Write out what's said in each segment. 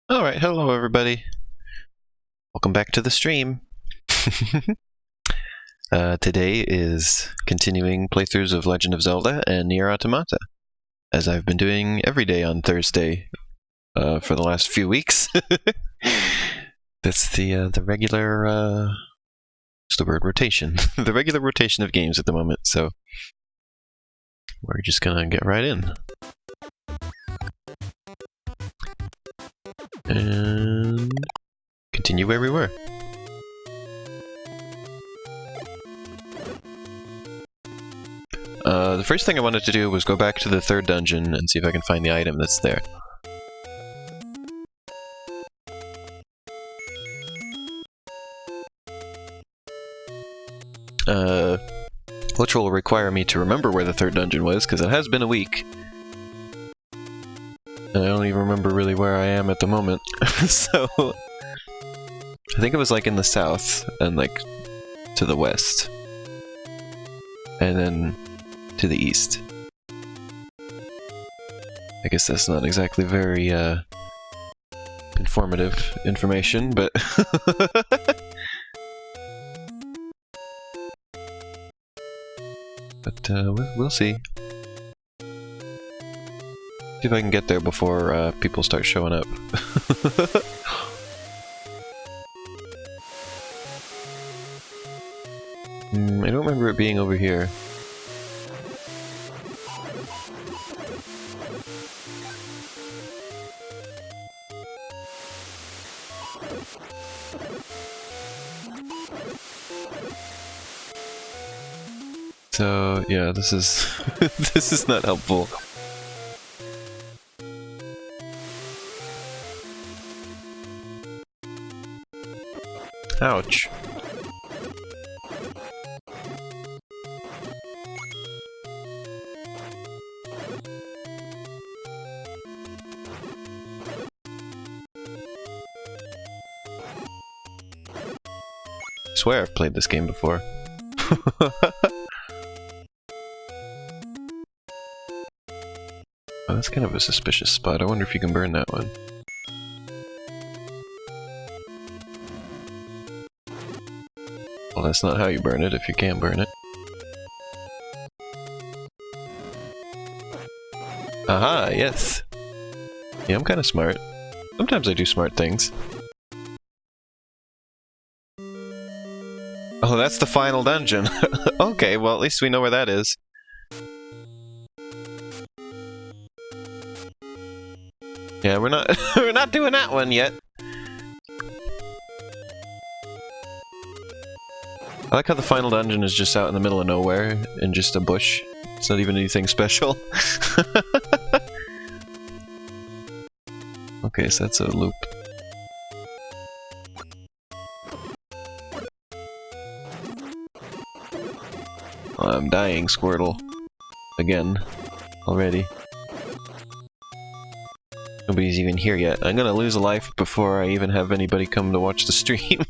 Alright, hello everybody. Welcome back to the stream. Today is continuing playthroughs of Legend of Zelda and Nier Automata, as I've been doing every day on Thursday for the last few weeks. That's the regular, what's the word, rotation. The regular rotation of games at the moment, so we're just gonna get right in. And continue where we were. The first thing I wanted to do was go back to the third dungeon and see if I can find the item that's there. Which will require me to remember where the third dungeon was, because it has been a week. And I don't even remember really where I am at the moment. So I think it was like in the south and like to the west. And then to the east. I guess that's not exactly very informative information, but we'll see. See if I can get there before people start showing up. I don't remember it being over here. So yeah, this is this is not helpful. Ouch. I swear I've played this game before. Oh, that's kind of a suspicious spot. I wonder if you can burn that one. Well, that's not how you burn it, if you can burn it. Aha, yes! Yeah, I'm kind of smart. Sometimes I do smart things. Oh, that's the final dungeon! Okay, well at least we know where that is. Yeah, we're not we're not doing that one yet. I like how the final dungeon is just out in the middle of nowhere, in just a bush. It's not even anything special. Okay, so that's a loop. I'm dying, Squirtle. Again. Already. Nobody's even here yet. I'm gonna lose a life before I even have anybody come to watch the stream.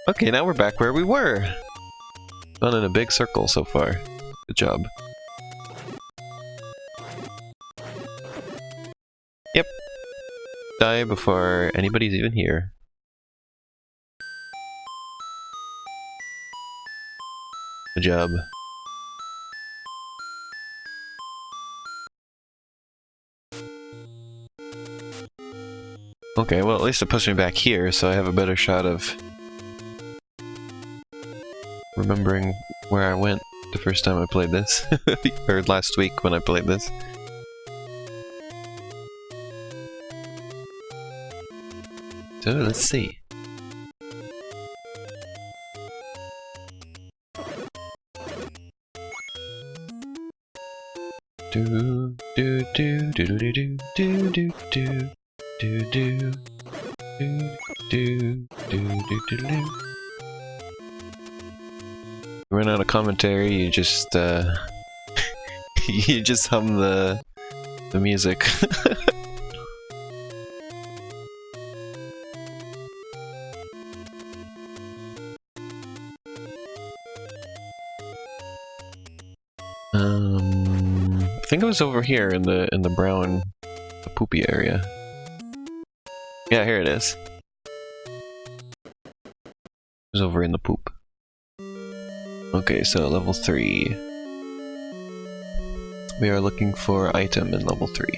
Okay, now we're back where we were! Gone in a big circle so far. Good job. Yep. Die before anybody's even here. Good job. Okay, well at least it puts me back here, so I have a better shot of remembering where I went the first time I played this. Or last week when I played this. So let's see. Do do do do do do do do do do do do do do do. Run out of commentary, you just you just hum the music. I think it was over here in the brown, the poopy area. Yeah, here it is. It's over in the poop. Okay, so level 3. We are looking for item in level 3.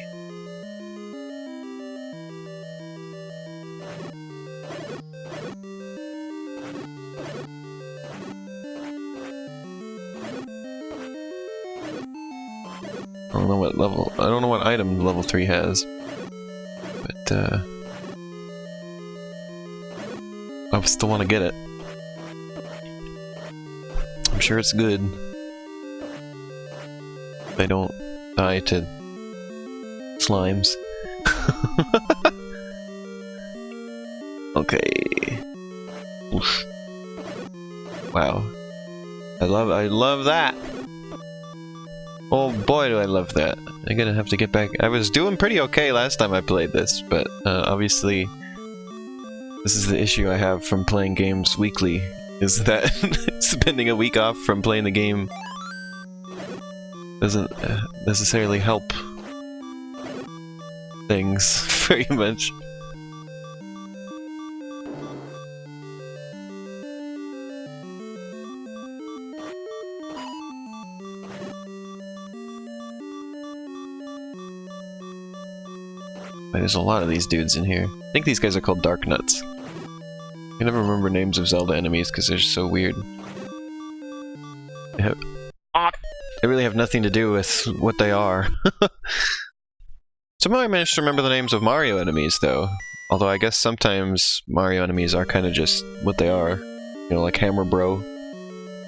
I don't know what level, I don't know what item level 3 has, but I still want to get it. I'm sure it's good. If I don't die to slimes. Okay. Oof. Wow. I love that. Oh boy, do I love that. I'm gonna have to get back. I was doing pretty okay last time I played this, but obviously this is the issue I have from playing games weekly, is that spending a week off from playing the game doesn't necessarily help things very much. There's a lot of these dudes in here. I think these guys are called Dark Nuts. I can never remember names of Zelda enemies because they're so weird. They really have nothing to do with what they are. Somehow I managed to remember the names of Mario enemies, though. Although I guess sometimes Mario enemies are kind of just what they are. You know, like Hammer Bro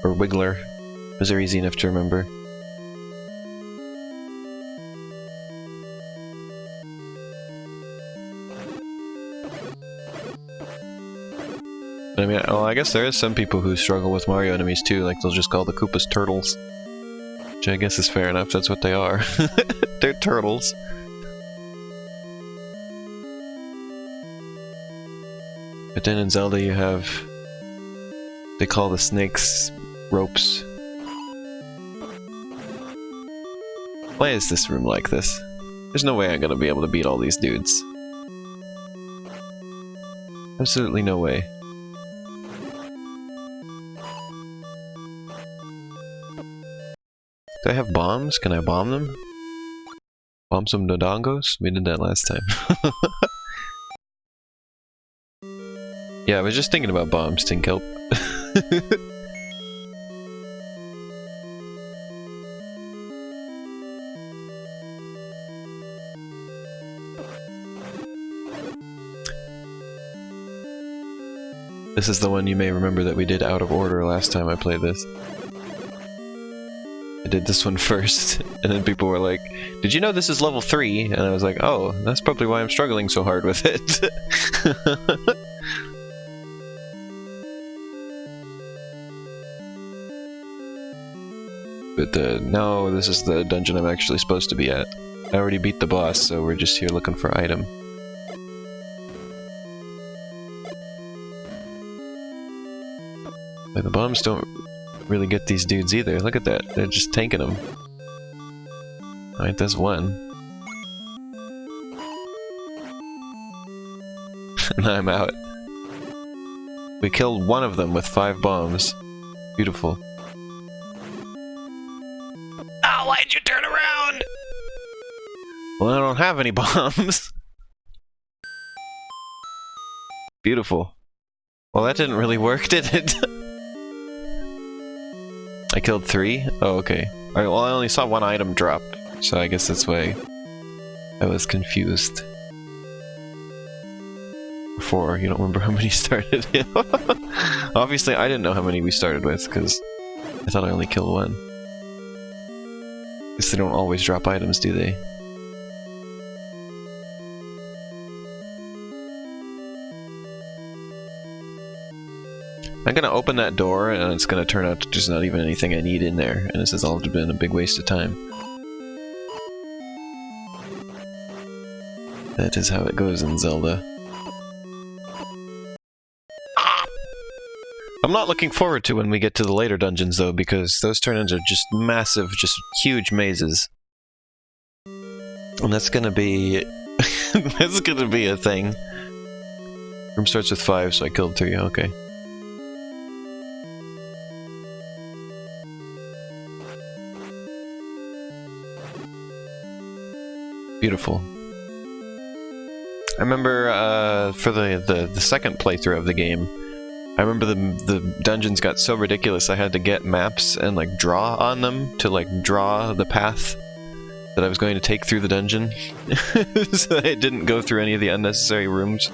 or Wiggler. Those are easy enough to remember. I mean, well, I guess there is some people who struggle with Mario enemies too, like they'll just call the Koopas turtles. Which I guess is fair enough, that's what they are. They're turtles. But then in Zelda you have... they call the snakes ropes. Why is this room like this? There's no way I'm gonna be able to beat all these dudes. Absolutely no way. Do I have bombs? Can I bomb them? Bomb some Dodongos? We did that last time. Yeah, I was just thinking about bombs, Tinkelp. This is the one you may remember that we did out of order last time I played this. I did this one first, and then people were like, "Did you know this is level 3?" And I was like, "Oh, that's probably why I'm struggling so hard with it." But no, this is the dungeon I'm actually supposed to be at. I already beat the boss, so we're just here looking for item. But the bombs don't really get these dudes either. Look at that. They're just tanking them. Alright, there's one. And I'm out. We killed one of them with 5 bombs. Beautiful. Oh, why'd you turn around? Well, I don't have any bombs. Beautiful. Well, that didn't really work, did it? I killed 3? Oh, okay. Alright, well I only saw 1 item drop, so I guess that's why I was confused. 4, you don't remember how many started? Obviously I didn't know how many we started with, because I thought I only killed 1. Guess they don't always drop items, do they? I'm gonna open that door, and it's gonna turn out there's not even anything I need in there, and this has all been a big waste of time. That is how it goes in Zelda. I'm not looking forward to when we get to the later dungeons, though, because those turn-ins are just massive, just huge mazes. And that's gonna be... that's gonna be a thing. Room starts with 5, so I killed 3, okay. Beautiful. I remember for the second playthrough of the game, I remember the dungeons got so ridiculous I had to get maps and like draw on them to like draw the path that I was going to take through the dungeon. So I didn't go through any of the unnecessary rooms.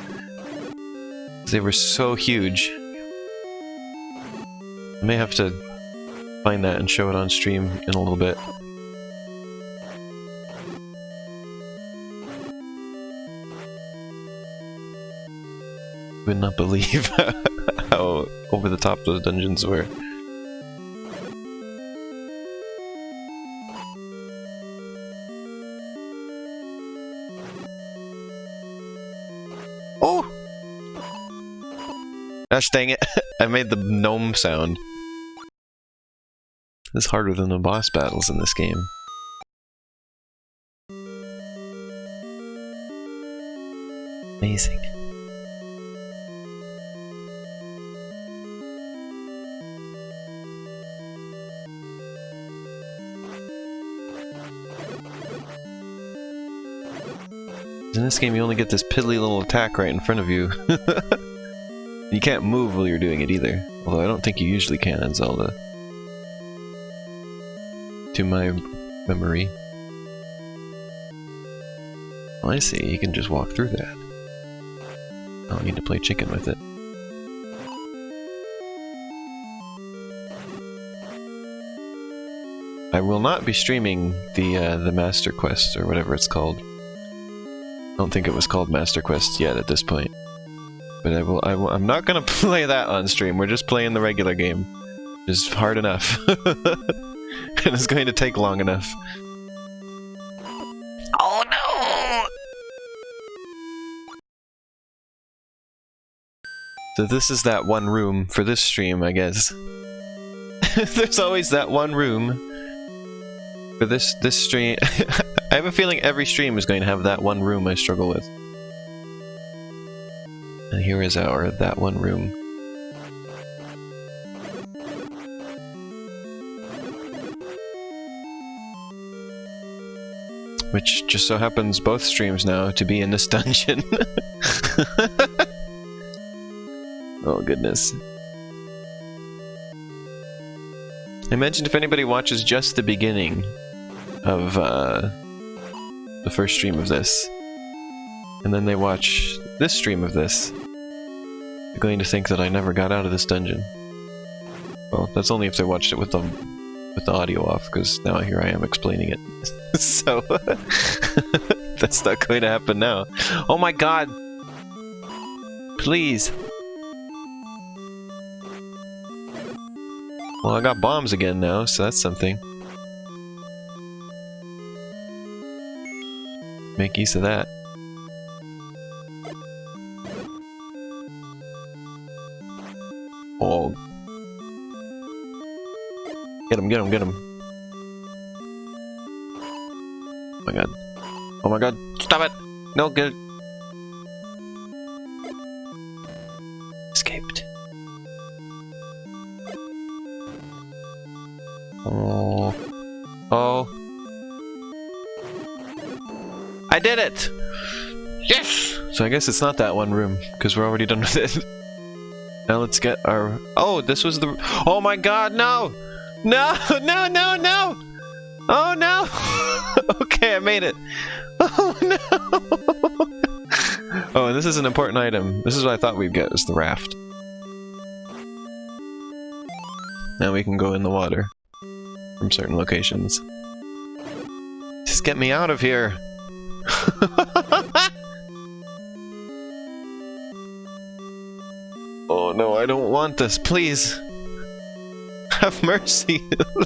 They were so huge. I may have to find that and show it on stream in a little bit. Would not believe how over the top those dungeons were. Oh! Gosh dang it, I made the gnome sound. This is harder than the boss battles in this game. Amazing. In this game, you only get this piddly little attack right in front of you. You can't move while you're doing it either. Although I don't think you usually can in Zelda. To my memory. Oh, I see. You can just walk through that. I don't need to play chicken with it. I will not be streaming the Master Quest, or whatever it's called. I don't think it was called Master Quest yet at this point. But I'm not gonna play that on stream, we're just playing the regular game. It's hard enough. And it's going to take long enough. Oh no! So this is that one room for this stream, I guess. There's always that one room for this stream. I have a feeling every stream is going to have that one room I struggle with. And here is our that one room. Which just so happens both streams now to be in this dungeon. Oh goodness. I mentioned if anybody watches just the beginning of the first stream of this, and then they watch this stream of this, they're going to think that I never got out of this dungeon. Well, that's only if they watched it with the audio off, because now here I am explaining it. So, that's not going to happen now. Oh my god! Please! Well, I got bombs again now, so that's something. Make use of that. Oh. Get him, get him, get him. Oh my god. Oh my god. Stop it! No, get it. Escaped. Oh. Oh. I did it! Yes! So I guess it's not that one room, because we're already done with it. Now let's get our... Oh, this was the... Oh my god, no! No! No, no, no! Oh no! Okay, I made it. Oh no! Oh, and this is an important item. This is what I thought we'd get, is the raft. Now we can go in the water. From certain locations. Just get me out of here! Oh no, I don't want this, please! Have mercy!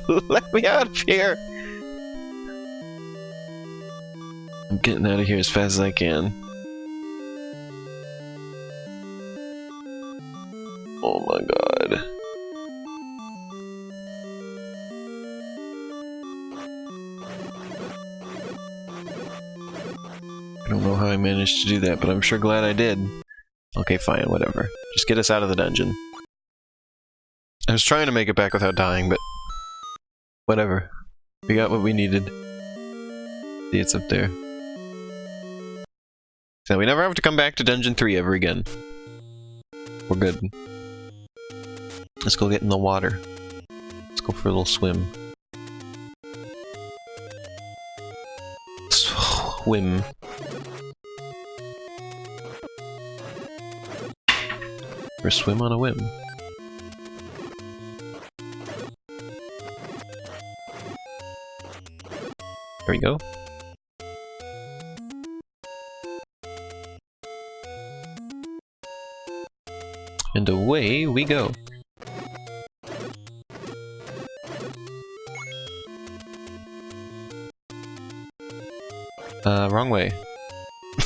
Let me out of here! I'm getting out of here as fast as I can. Oh my god. I don't know how I managed to do that, but I'm sure glad I did. Okay, fine, whatever. Just get us out of the dungeon. I was trying to make it back without dying, but... whatever. We got what we needed. See, it's up there. So we never have to come back to Dungeon 3 ever again. We're good. Let's go get in the water. Let's go for a little swim. Swim. Or swim on a whim. There we go. And away we go. Wrong way.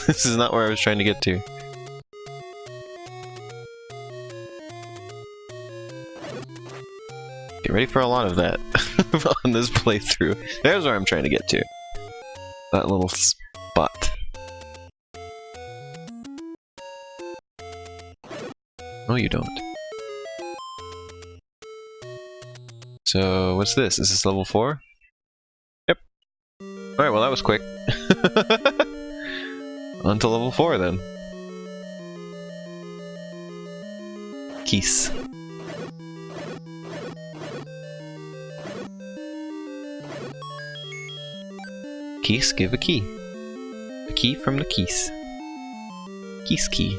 This is not where I was trying to get to. Get ready for a lot of that on this playthrough. There's where I'm trying to get to. That little spot. No, you don't. So, what's this? Is this level 4? Yep. Alright, well that was quick. On to level 4 then. Keys. Keys, give a key. A key from the keys. Keys key.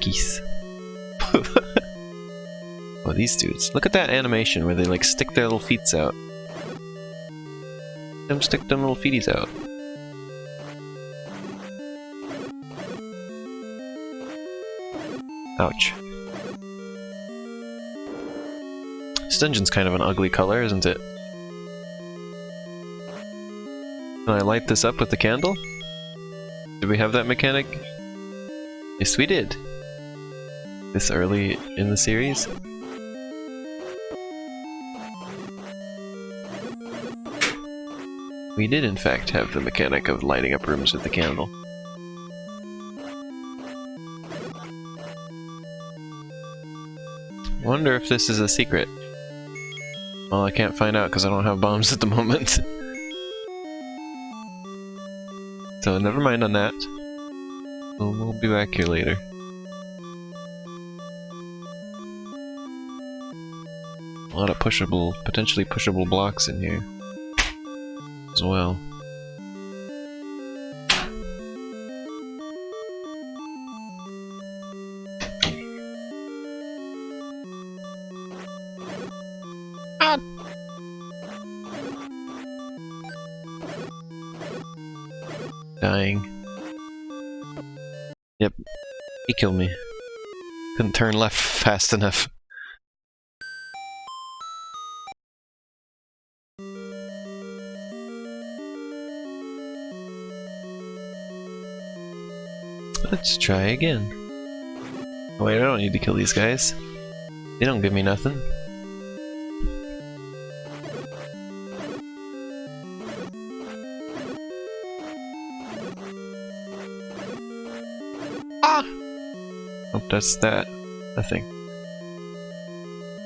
Keys. Oh, these dudes. Look at that animation where they like stick their little feets out. Them stick them little feeties out. Ouch. This dungeon's kind of an ugly color, isn't it? Can I light this up with the candle? Did we have that mechanic? Yes, we did. This early in the series. We did in fact have the mechanic of lighting up rooms with the candle. Wonder if this is a secret. Well, I can't find out because I don't have bombs at the moment. So never mind on that. We'll be back here later. A lot of pushable, potentially pushable blocks in here as well. Ah! Dying. Yep, he killed me. Couldn't turn left fast enough. Let's try again. Oh wait, I don't need to kill these guys. They don't give me nothing. Ah! Oh, that's that. Nothing.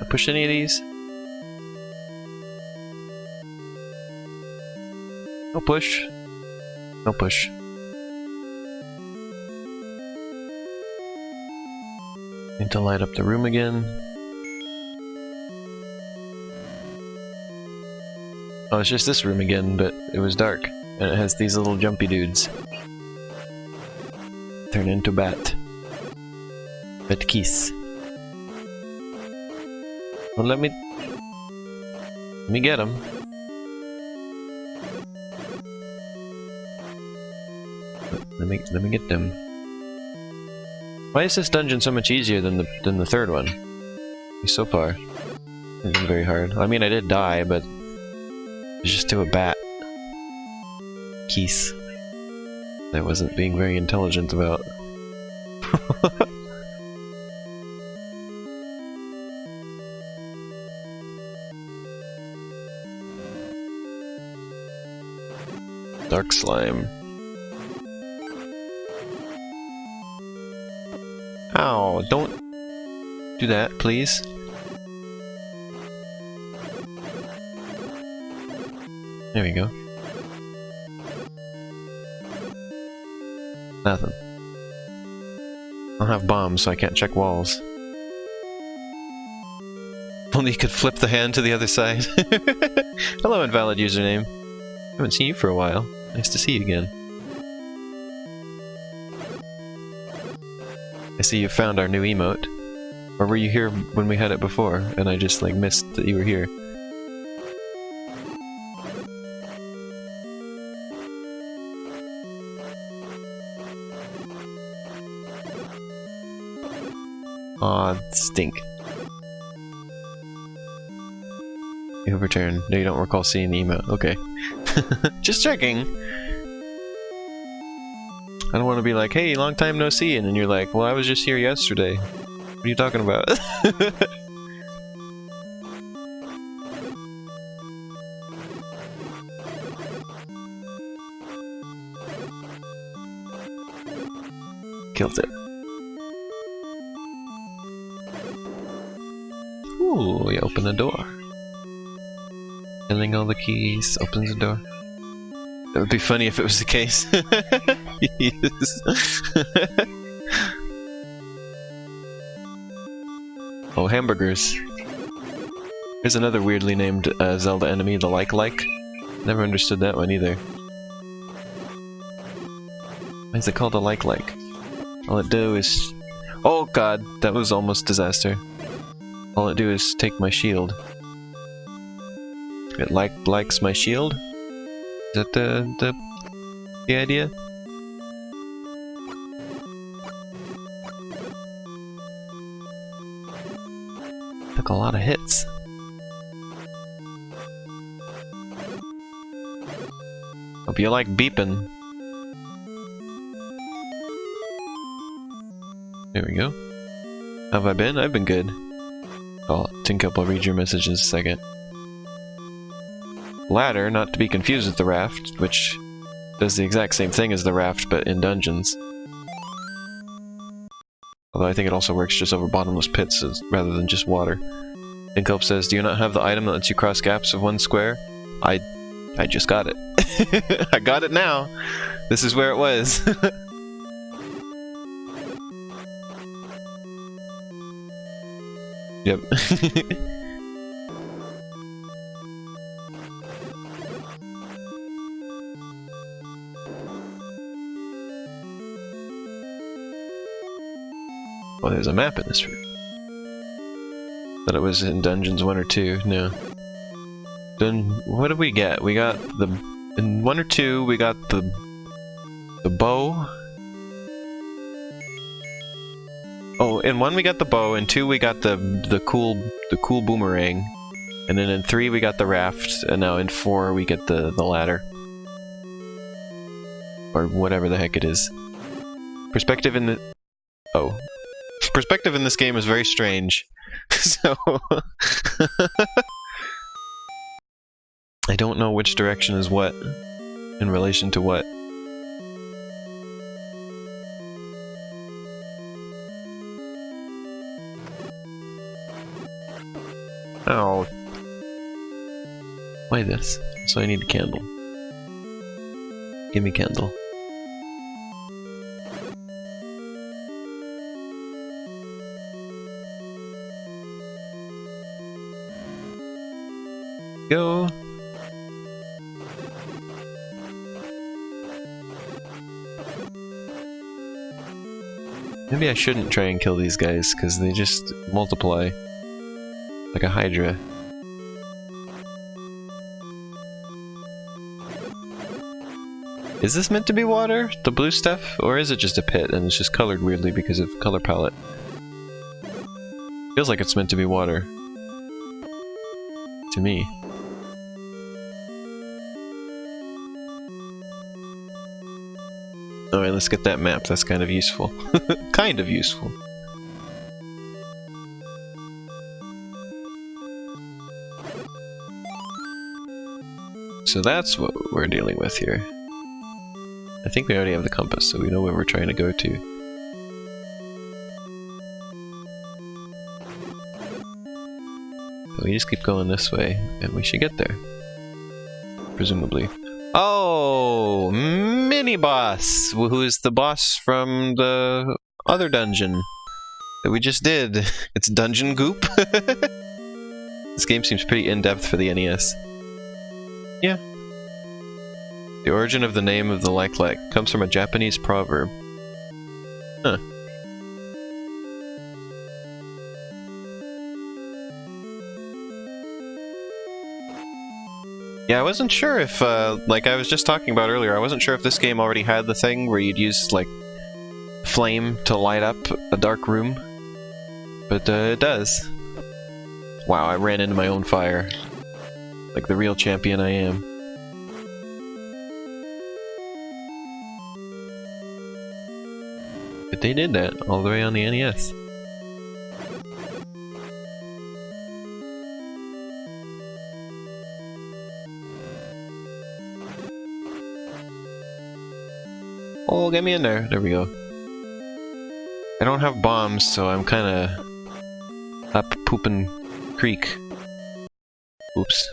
I push any of these? No push. No push. Need to light up the room again. Oh, it's just this room again, but it was dark. And it has these little jumpy dudes. Turn into bat. Bat keys. Well, let me get him. Let me get them. Why is this dungeon so much easier than the third one? So far, it's been very hard. I mean, I did die, but it's just to a bat. Keys. I wasn't being very intelligent about. Dark slime. Ow, don't do that, please. There we go. Nothing. I don't have bombs, so I can't check walls. Only you could flip the hand to the other side. Hello, invalid username. Haven't seen you for a while. Nice to see you again. I see you found our new emote. Or were you here when we had it before, and I just like missed that you were here? Aw, stink. You overturn. No, you don't recall seeing the emote. Okay. Just checking! I don't want to be like, hey, long time no see, and then you're like, well, I was just here yesterday. What are you talking about? Killed it. Ooh, you open the door. Killing all the keys opens the door. That would be funny if it was the case. Oh, hamburgers. Here's another weirdly named Zelda enemy, the like. Never understood that one either. Why is it called a like? All it do is... Oh god, that was almost disaster. All it do is take my shield. It likes my shield? Is that the idea? Took a lot of hits. Hope you like beeping. There we go. How have I been? I've been good. Oh, Tinkup, I'll read your message in a second. Ladder, not to be confused with the raft, which does the exact same thing as the raft, but in dungeons. Although I think it also works just over bottomless pits rather than just water. Tinkup says, do you not have the item that lets you cross gaps of one square? I just got it. I got it now! This is where it was. Yep. Well, there's a map in this room. Thought it was in Dungeons 1 or 2. No. What did we get? We got the... In 1 or 2, we got the bow. Oh, in 1 we got the bow, in 2 we got the cool boomerang, and then in 3 we got the raft, and now in 4 we get the ladder. Or whatever the heck it is. Perspective in the... Oh. Perspective in this game is very strange. So... I don't know which direction is what, in relation to what. Oh. Why this? So I need a candle. Give me candle. Go. Maybe I shouldn't try and kill these guys, because they just multiply. Like a hydra. Is this meant to be water? The blue stuff? Or is it just a pit and it's just colored weirdly because of color palette? Feels like it's meant to be water. To me. Alright, let's get that map. That's kind of useful. Kind of useful. So that's what we're dealing with here. I think we already have the compass, so we know where we're trying to go to. we just keep going this way, and we should get there. Presumably. Oh! Mini-boss! Who is the boss from the other dungeon that we just did. It's Dungeon Goop. This game seems pretty in-depth for the NES. Yeah. The origin of the name of the like comes from a Japanese proverb. Huh. Yeah, I wasn't sure if, like I was just talking about earlier, I wasn't sure if this game already had the thing where you'd use, like, flame to light up a dark room. But, it does. Wow, I ran into my own fire. Like the real champion I am. But they did that all the way on the NES. Oh, get me in there. There we go. I don't have bombs, so I'm kinda up poopin' creek. Oops.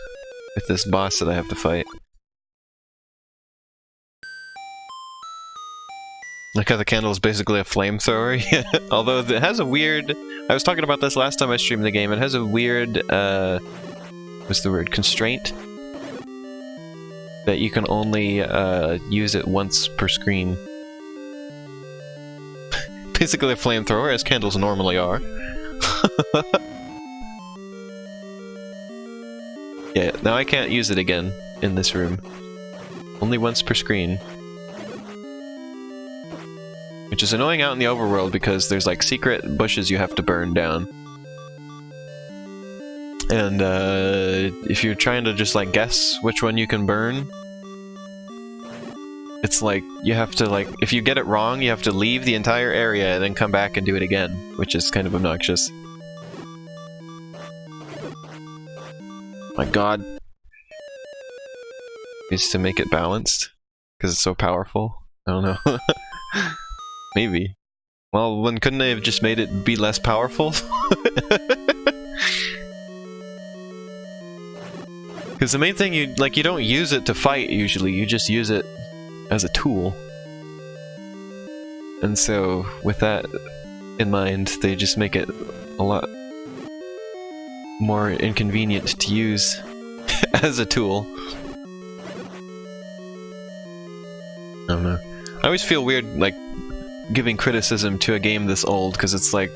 With this boss that I have to fight. Like how the candle is basically a flamethrower. Although it has a weird... I was talking about this last time I streamed the game. It has a weird, what's the word? Constraint? That you can only use it once per screen. Basically a flamethrower, as candles normally are. Yeah, now I can't use it again in this room. Only once per screen. Which is annoying out in the overworld because there's like secret bushes you have to burn down. And if you're trying to just like guess which one you can burn, it's like you have to like, if you get it wrong, you have to leave the entire area and then come back and do it again, which is kind of obnoxious. My god. Is to make it balanced? Because it's so powerful? I don't know. Maybe. Well, then couldn't they have just made it be less powerful? Because the main thing, you don't use it to fight usually, you just use it as a tool. And so, with that in mind, they just make it a lot more inconvenient to use as a tool. I don't know. I always feel weird, like, giving criticism to a game this old, because it's like...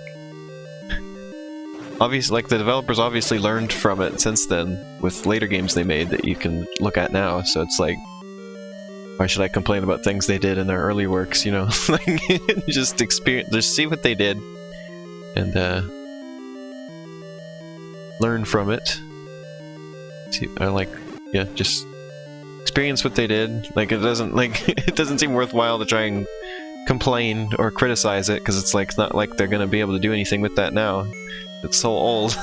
obviously, like, the developers obviously learned from it since then, with later games they made that you can look at now, so it's like... why should I complain about things they did in their early works, you know? Like, just see what they did, and, learn from it. See, yeah, just experience what they did. Like, it doesn't seem worthwhile to try and complain or criticize it, because it's like, it's not like they're gonna be able to do anything with that now. It's so old.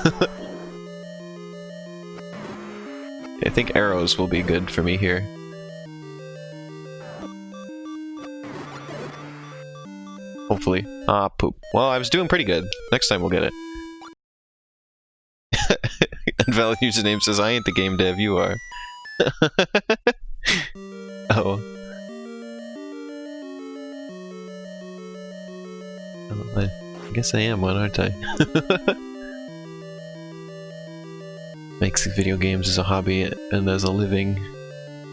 I think arrows will be good for me here. Hopefully. Ah, poop. Well, I was doing pretty good. Next time we'll get it. Invalid username says, I ain't the game dev, you are. Oh. Oh, I guess I am one, aren't I? Makes video games as a hobby and as a living.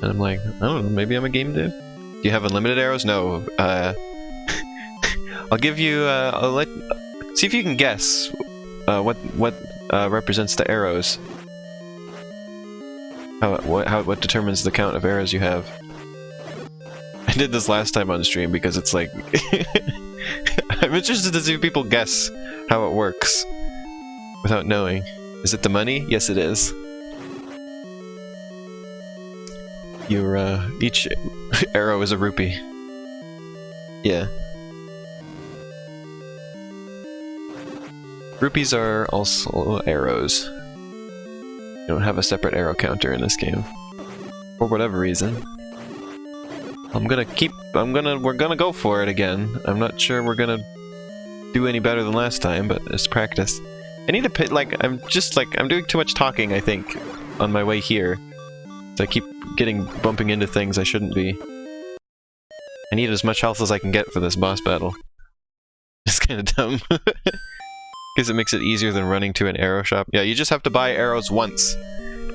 And I'm like, I don't know, maybe I'm a game dev? Do you have unlimited arrows? No. I'll give you, see if you can guess what represents the arrows. What determines the count of arrows you have. I did this last time on stream because it's like... I'm interested to see if people guess how it works without knowing. Is it the money? Yes, it is. Each arrow is a rupee. Yeah. Rupees are also arrows. You don't have a separate arrow counter in this game. For whatever reason. We're gonna go for it again. I'm not sure we're gonna do any better than last time, but it's practice. I need to pay, like, I'm doing too much talking, I think, on my way here. So I keep bumping into things I shouldn't be. I need as much health as I can get for this boss battle. It's kind of dumb. Because it makes it easier than running to an arrow shop. Yeah, you just have to buy arrows once,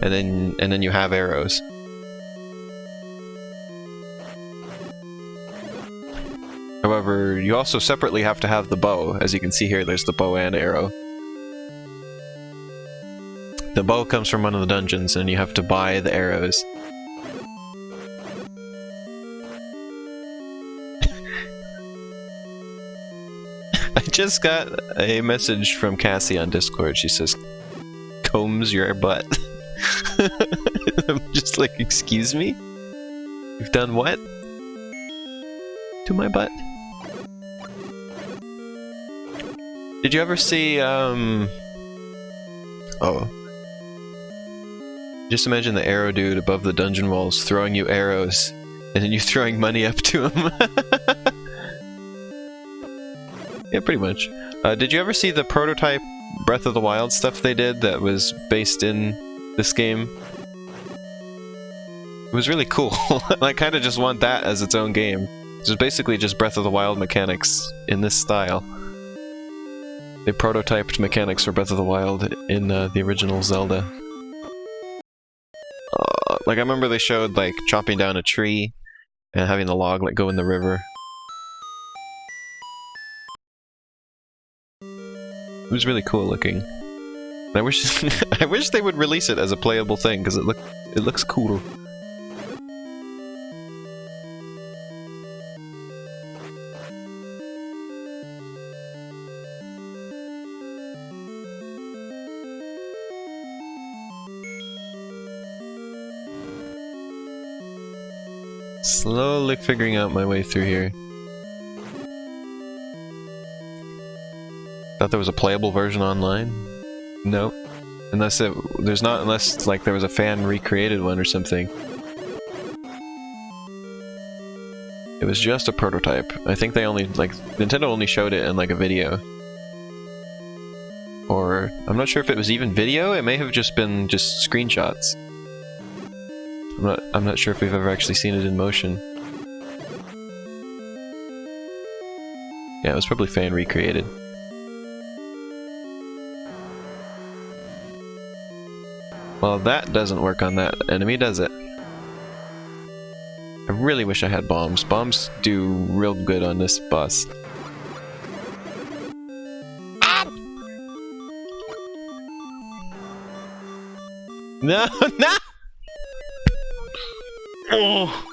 and then you have arrows. However, you also separately have to have the bow. As you can see here, there's the bow and arrow. The bow comes from one of the dungeons, and you have to buy the arrows. I just got a message from Cassie on Discord. She says, "Combs your butt." I'm just like, excuse me? You've done what? To my butt? Did you ever see, oh. Just imagine the arrow dude above the dungeon walls throwing you arrows, and then you throwing money up to him. Yeah, pretty much. Did you ever see the prototype Breath of the Wild stuff they did that was based in this game? It was really cool. I kind of just want that as its own game. It was basically just Breath of the Wild mechanics in this style. They prototyped mechanics for Breath of the Wild in the original Zelda. Like, I remember they showed, like, chopping down a tree and having the log, like, go in the river. It was really cool looking. And I wish I wish they would release it as a playable thing, because it looks cool. Slowly figuring out my way through here. Thought there was a playable version online? Nope. Unless like there was a fan recreated one or something. It was just a prototype. I think they only, like, Nintendo only showed it in like a video. Or, I'm not sure if it was even video, it may have just been just screenshots. I'm not sure if we've ever actually seen it in motion. Yeah, it was probably fan recreated. Well, that doesn't work on that enemy, does it? I really wish I had bombs. Bombs do real good on this boss. Ah! No, no! Oh.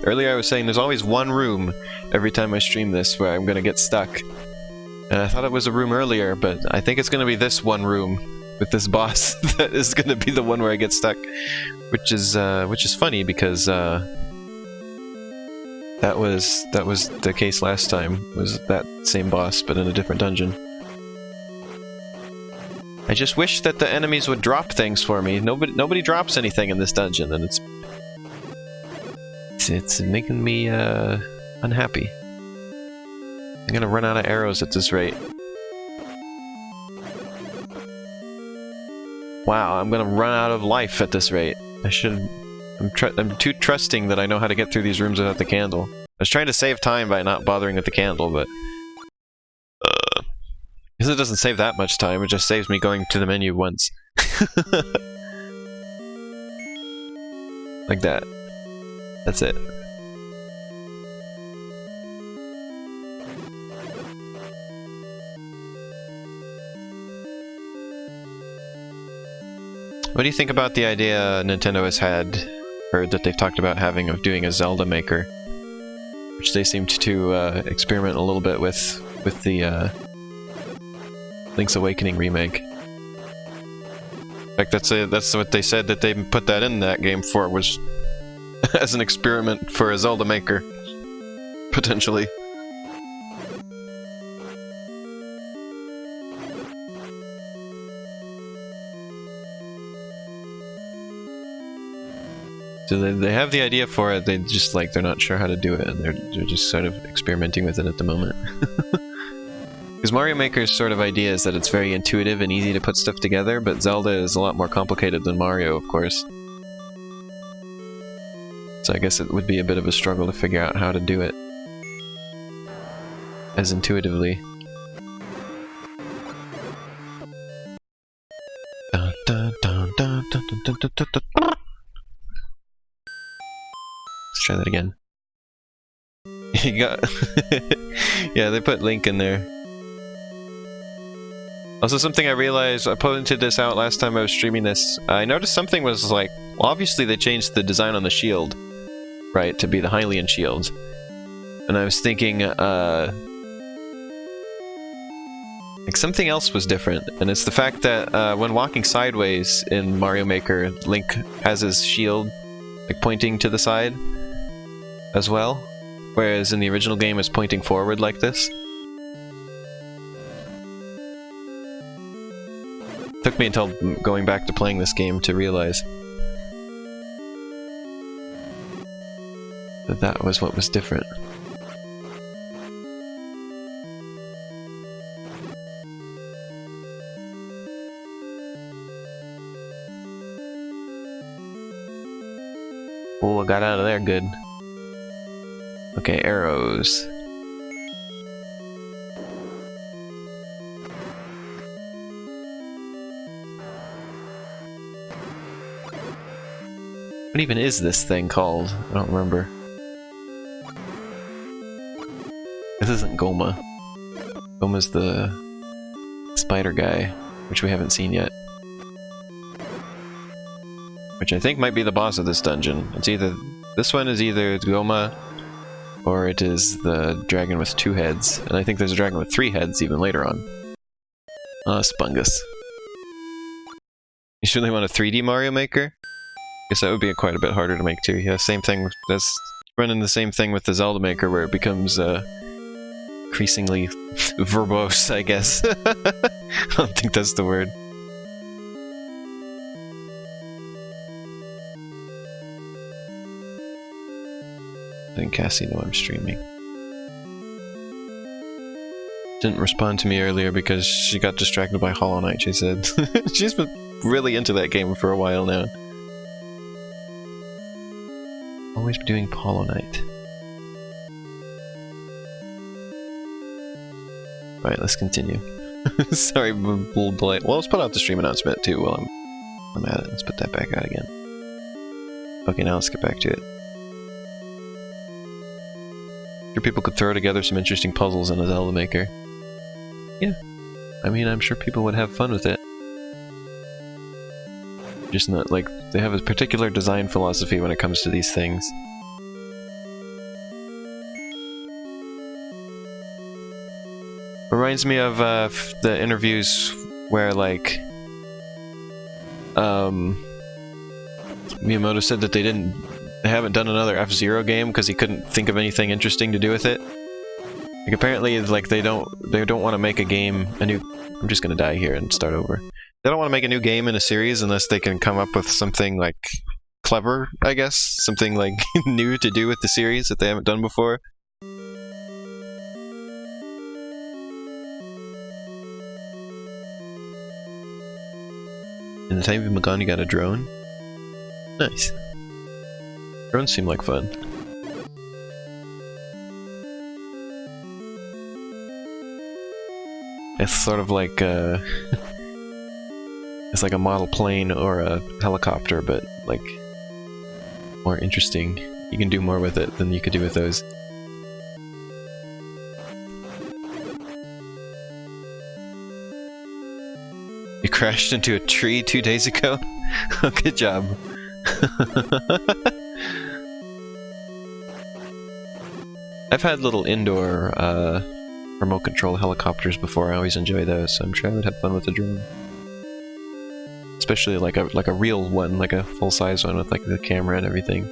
Earlier I was saying there's always one room every time I stream this where I'm gonna get stuck. And I thought it was a room earlier, but I think it's gonna be this one room with this boss that is gonna be the one where I get stuck. Which is funny because that was the case last time, was that same boss but in a different dungeon. I just wish that the enemies would drop things for me. Nobody drops anything in this dungeon, and it's making me unhappy. I'm gonna run out of arrows at this rate. Wow, I'm gonna run out of life at this rate. I'm too trusting that I know how to get through these rooms without the candle. I was trying to save time by not bothering with the candle, but because it doesn't save that much time, it just saves me going to the menu once. Like that. That's it. What do you think about the idea Nintendo has had, or that they've talked about having, of doing a Zelda maker? Which they seemed to experiment a little bit with the Link's Awakening remake. In fact, that's what they said that they put that in that game for, was as an experiment for a Zelda maker, potentially. So they have the idea for it, they just like, they're not sure how to do it, and they're just sort of experimenting with it at the moment. Because Mario Maker's sort of idea is that it's very intuitive and easy to put stuff together, but Zelda is a lot more complicated than Mario, of course. So I guess it would be a bit of a struggle to figure out how to do it as intuitively. Dun, dun, dun, dun, dun, dun, dun, dun, dun, dun. Let's try that again. You got yeah, they put Link in there. Also, something I realized, I pointed this out last time I was streaming this, I noticed something was like, well, obviously they changed the design on the shield, right, to be the Hylian shield. And I was thinking, like something else was different, and it's the fact that when walking sideways in Mario Maker, Link has his shield like pointing to the side as well, whereas in the original game it's pointing forward like this. Took me until going back to playing this game to realize that that was what was different. Oh, I got out of there good. Okay, arrows. What even is this thing called? I don't remember. This isn't Goma. Goma's the spider guy, which we haven't seen yet. Which I think might be the boss of this dungeon. It's either... this one is either Goma, or it is the dragon with 2 heads. And I think there's a dragon with 3 heads even later on. Ah, Spungus. You surely want a 3D Mario Maker? Guess that would be quite a bit harder to make too. Yeah, same thing. That's running the same thing with the Zelda Maker, where it becomes increasingly verbose, I guess. I don't think that's the word. I think Cassie know I'm streaming. Didn't respond to me earlier because she got distracted by Hollow Knight, she said. She's been really into that game for a while now. Always doing Hollow Knight. Alright, let's continue. Sorry, little delay. Well, let's put out the stream announcement too while I'm at it. Let's put that back out again. Okay, now let's get back to it. Sure, people could throw together some interesting puzzles in a Zelda Maker. Yeah. I mean, I'm sure people would have fun with it. Just not, like, they have a particular design philosophy when it comes to these things. Reminds me of the interviews where, like, Miyamoto said that they haven't done another F-Zero game because he couldn't think of anything interesting to do with it. Like, apparently, like, they don't want to make a game, I'm just gonna die here and start over. They don't want to make a new game in a series unless they can come up with something, like, clever, I guess? Something, like, new to do with the series that they haven't done before. In the time you've been gone, you got a drone? Nice. Drones seem like fun. It's sort of like it's like a model plane or a helicopter, but like more interesting. You can do more with it than you could do with those. You crashed into a tree 2 days ago? Oh, good job. I've had little indoor remote control helicopters before. I always enjoy those, so I'm sure I would have fun with a drone. Especially like a real one, like a full-size one with like the camera and everything.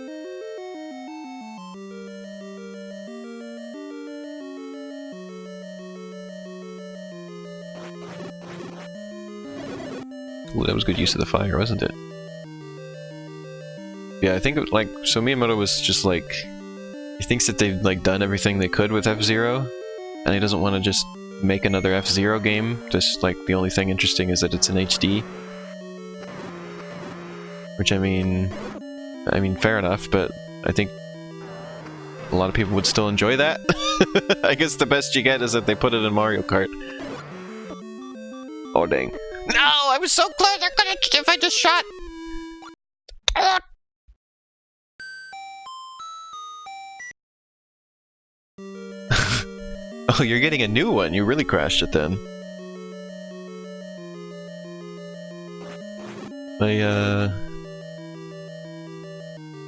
Ooh, that was good use of the fire, wasn't it? Yeah, I think like so Miyamoto was just like he thinks that they've like done everything they could with F-Zero, and he doesn't want to just make another F-Zero game. Just like the only thing interesting is that it's in HD. Which I mean fair enough, but I think a lot of people would still enjoy that. I guess the best you get is that they put it in Mario Kart. Oh dang. No! I was so close! I could've if I just shot! Oh, you're getting a new one. You really crashed it then.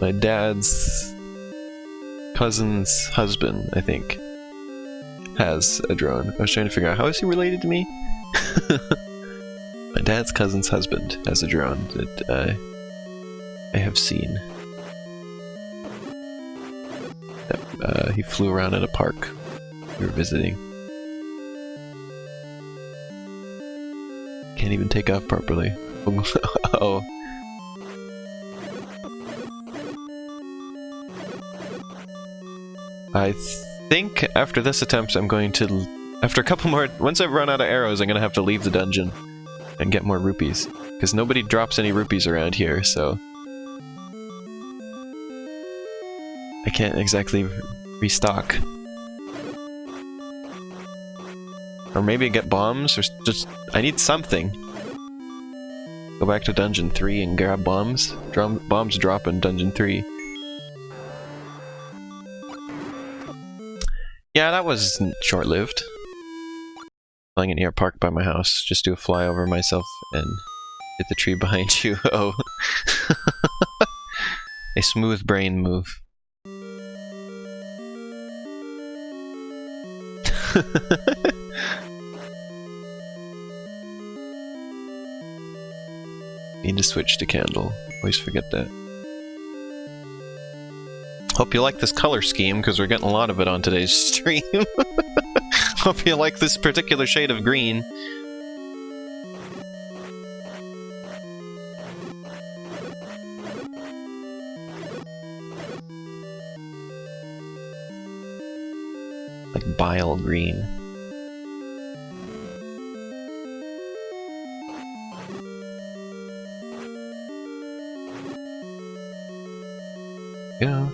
My dad's cousin's husband, I think, has a drone. I was trying to figure out how is he related to me? My dad's cousin's husband has a drone that I have seen. He flew around in a park we were visiting. Can't even take off properly. Oh. I think after this attempt I'm going to... After a couple more... Once I've run out of arrows, I'm going to have to leave the dungeon and get more rupees. Because nobody drops any rupees around here, so... I can't exactly restock. Or maybe get bombs, or just... I need something. Go back to Dungeon 3 and grab bombs. Bombs drop in Dungeon 3. Yeah, that was short-lived. Flying it near a park by my house. Just do a flyover myself and hit the tree behind you. Oh. A smooth brain move. Need to switch to candle. Always forget that. Hope you like this color scheme, because we're getting a lot of it on today's stream. Hope you like this particular shade of green. Like bile green. Yeah.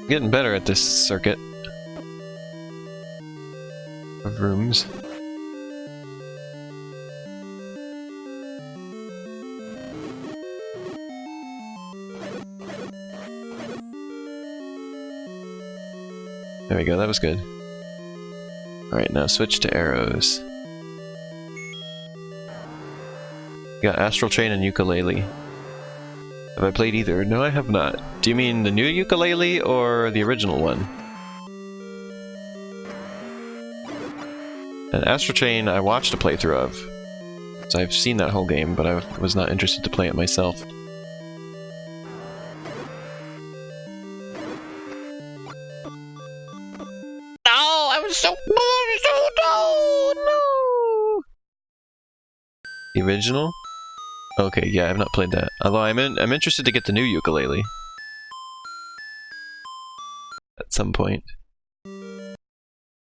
Getting better at this circuit of rooms. There we go, that was good. Alright, now switch to arrows. We got Astral Chain and Ukulele. Have I played either? No, I have not. Do you mean the new Ukulele or the original one? And Astral Chain I watched a playthrough of. So I've seen that whole game, but I was not interested to play it myself. No! I was so... No! The original? Okay, yeah, I've not played that. Although I'm interested to get the new Ukulele. At some point.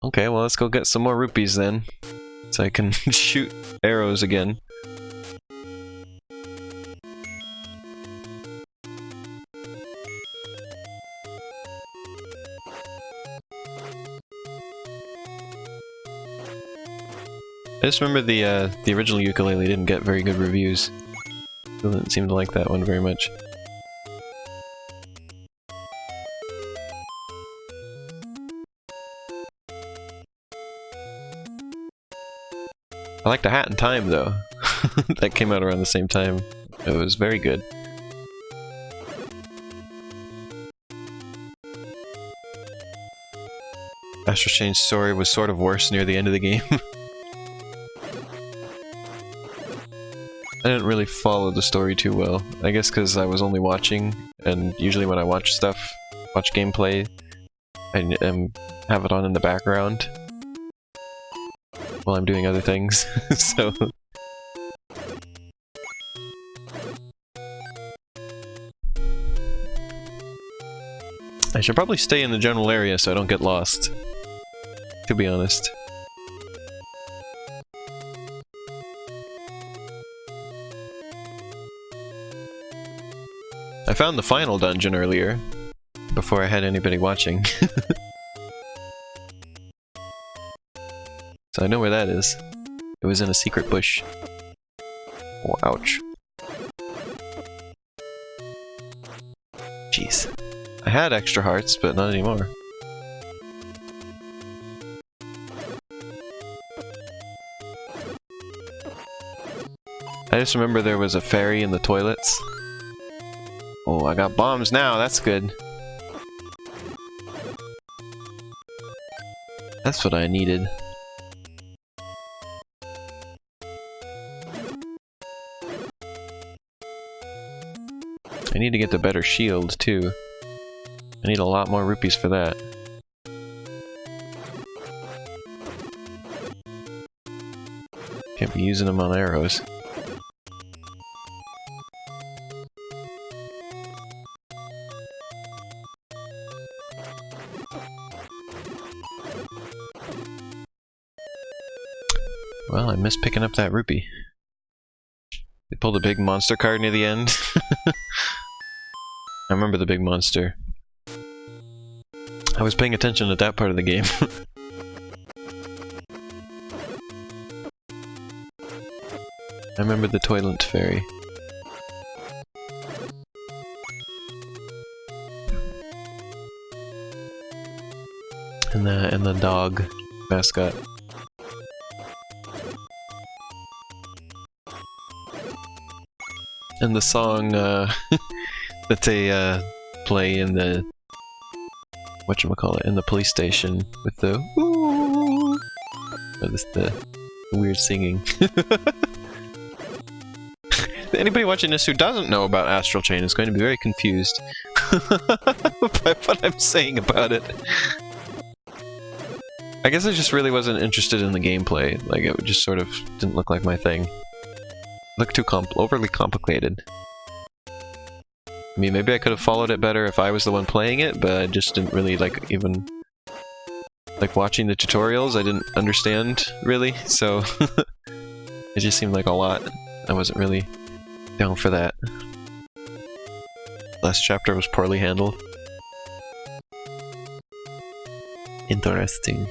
Okay, well let's go get some more rupees then. So I can shoot arrows again. I just remember the original Ukulele didn't get very good reviews. People didn't seem to like that one very much. I liked A Hat in Time though. That came out around the same time. It was very good. Astral Chain's story was sort of worse near the end of the game. I didn't really follow the story too well. I guess because I was only watching, and usually when I watch stuff, watch gameplay, I have it on in the background while I'm doing other things, so... I should probably stay in the general area so I don't get lost, to be honest. I found the final dungeon earlier, before I had anybody watching. So I know where that is. It was in a secret bush. Oh, ouch. Jeez. I had extra hearts, but not anymore. I just remember there was a fairy in the toilets. Oh, I got bombs now, that's good. That's what I needed. I need to get the better shield, too. I need a lot more rupees for that. Can't be using them on arrows. Well, I missed picking up that rupee. They pulled a big monster card near the end. I remember the big monster. I was paying attention at that part of the game. I remember the toilet fairy. And the dog mascot. And the song that they play in the whatchamacallit, in the police station with the woo, the weird singing. Anybody watching this who doesn't know about Astral Chain is going to be very confused by what I'm saying about it. I guess I just really wasn't interested in the gameplay. Like, it just sort of didn't look like my thing. Looked too overly complicated. I mean, maybe I could have followed it better if I was the one playing it, but I just didn't really even watching the tutorials. I didn't understand really, so it just seemed like a lot. I wasn't really down for that. Last chapter was poorly handled. Interesting.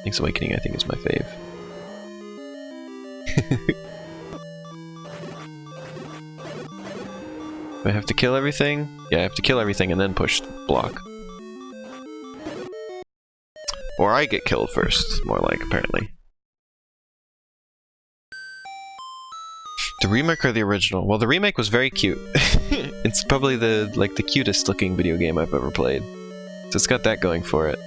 Link's Awakening, I think, is my fave. Do I have to kill everything? Yeah, I have to kill everything and then push block. Or I get killed first, more like, apparently. The remake or the original? Well, the remake was very cute. It's probably the cutest looking video game I've ever played. So it's got that going for it.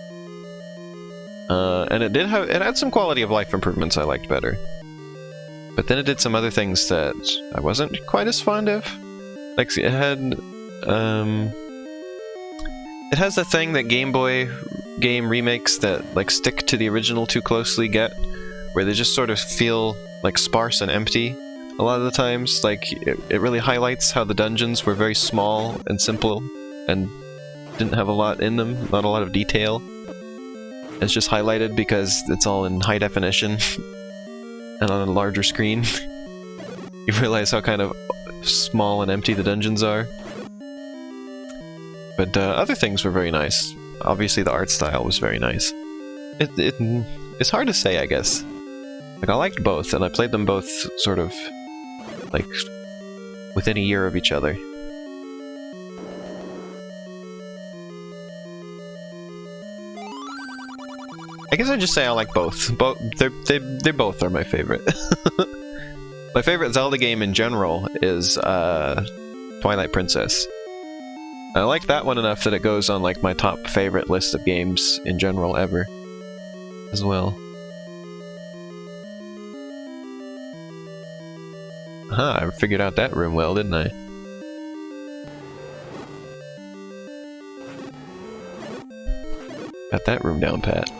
And it had some quality of life improvements I liked better. But then it did some other things that I wasn't quite as fond of. Like, it has the thing that Game Boy game remakes that, like, stick to the original too closely get, where they just sort of feel, like, sparse and empty a lot of the times. Like, it really highlights how the dungeons were very small and simple, and didn't have a lot in them, not a lot of detail. It's just highlighted because it's all in high definition and on a larger screen. You realize how kind of small and empty the dungeons are. But other things were very nice. Obviously the art style was very nice. It's hard to say, I guess. Like, I liked both, and I played them both sort of, like, within a year of each other. I guess I'd just say I like both. They both are my favorite. My favorite Zelda game in general is Twilight Princess. I like that one enough that it goes on like my top favorite list of games in general ever, as well. Aha, I figured out that room well, didn't I? Got that room down pat.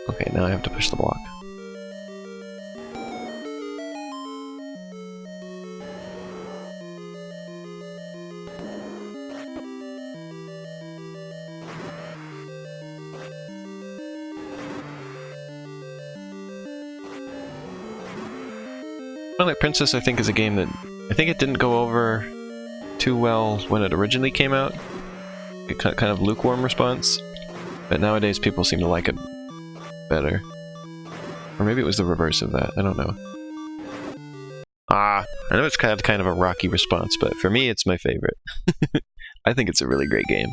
Okay, now I have to push the block. Twilight Princess, I think, is a game that I think it didn't go over too well when it originally came out. It kind of lukewarm response, but nowadays people seem to like it better. Or maybe it was the reverse of that, I don't know. I know it's kind of a rocky response, but for me it's my favorite. I think it's a really great game.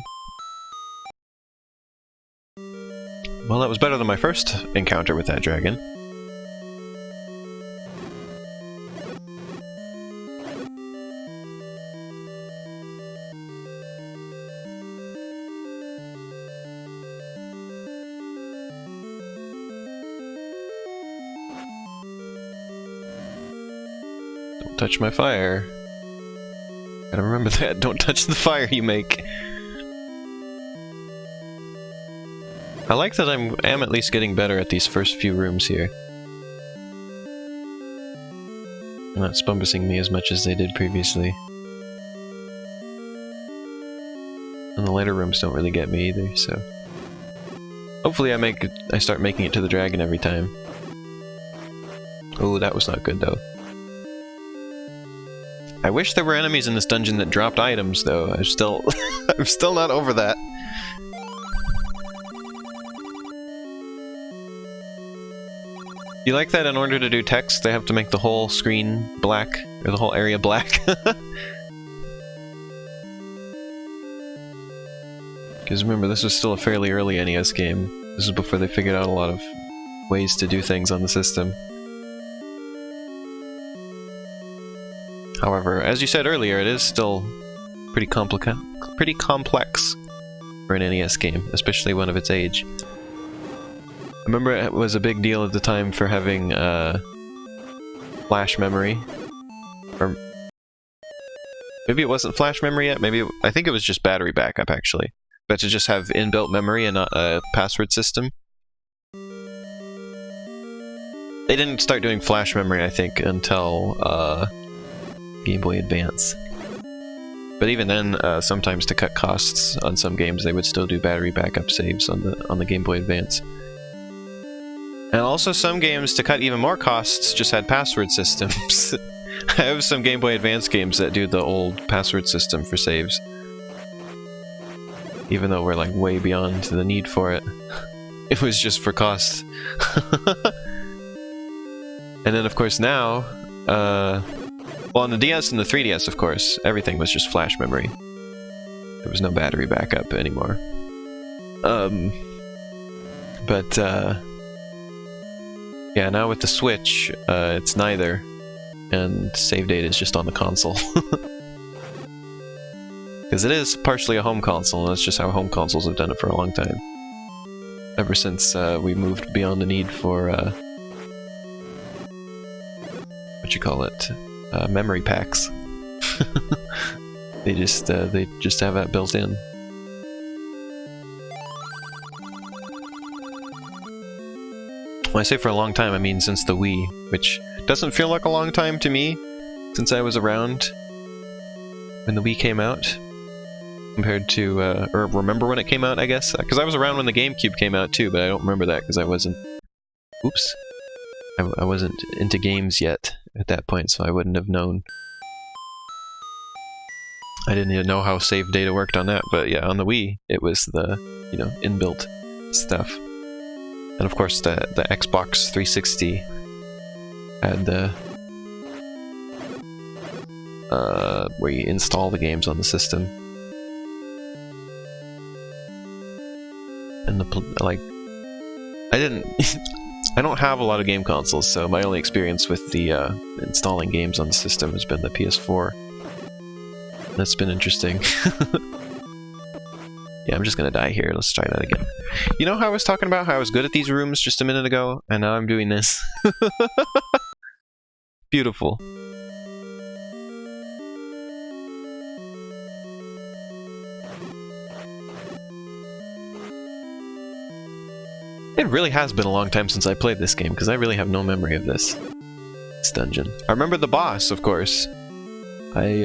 Well, that was better than my first encounter with that dragon. Touch my fire. Gotta remember that. Don't touch the fire you make. I like that I am at least getting better at these first few rooms here. They're not spumbusing me as much as they did previously. And the later rooms don't really get me either, so... Hopefully I start making it to the dragon every time. Oh, that was not good though. I wish there were enemies in this dungeon that dropped items, though. I'm still not over that. You like that in order to do text, they have to make the whole screen black, or the whole area black? Because remember, this was still a fairly early NES game. This was before they figured out a lot of ways to do things on the system. However, as you said earlier, it is still pretty complex for an NES game, especially one of its age. I remember it was a big deal at the time for having flash memory, or maybe it wasn't flash memory yet. I think it was just battery backup actually, but to just have inbuilt memory and not a password system. They didn't start doing flash memory, I think, until Game Boy Advance. But even then, sometimes to cut costs on some games, they would still do battery backup saves on the Game Boy Advance. And also some games, to cut even more costs, just had password systems. I have some Game Boy Advance games that do the old password system for saves. Even though we're like way beyond the need for it. It was just for cost. And then of course now, well, on the DS and the 3DS, of course, everything was just flash memory. There was no battery backup anymore. Yeah, now with the Switch, it's neither, and save data is just on the console. Because it is partially a home console, and that's just how home consoles have done it for a long time. Ever since we moved beyond the need for, what you call it? Memory packs. They just have that built in. When I say for a long time, I mean since the Wii, which doesn't feel like a long time to me, since I was around when the Wii came out, compared to, or remember when it came out, I guess? Because I was around when the GameCube came out too, but I don't remember that because I wasn't... Oops. I wasn't into games yet at that point, so I wouldn't have known. I didn't even know how save data worked on that, but yeah, on the Wii, it was the, you know, inbuilt stuff. And of course, the Xbox 360 had the where you install the games on the system, and I don't have a lot of game consoles, so my only experience with the installing games on the system has been the PS4. That's been interesting. Yeah, I'm just gonna die here. Let's try that again. You know how I was talking about how I was good at these rooms just a minute ago, and now I'm doing this? Beautiful. It really has been a long time since I played this game, because I really have no memory of this dungeon. I remember the boss, of course. I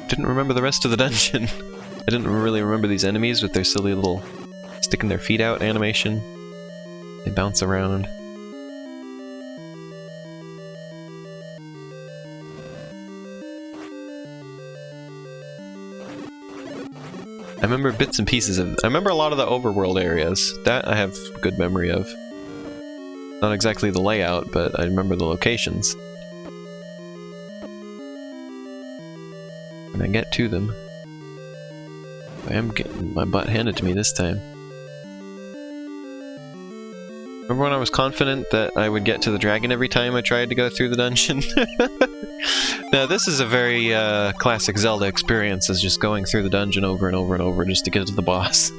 didn't remember the rest of the dungeon. I didn't really remember these enemies with their silly little sticking their feet out animation. They bounce around. I remember bits and pieces of... I remember a lot of the overworld areas. That I have good memory of. Not exactly the layout, but I remember the locations. When I get to them. I am getting my butt handed to me this time. Remember when I was confident that I would get to the dragon every time I tried to go through the dungeon? Now this is a very classic Zelda experience, is just going through the dungeon over and over and over just to get to the boss.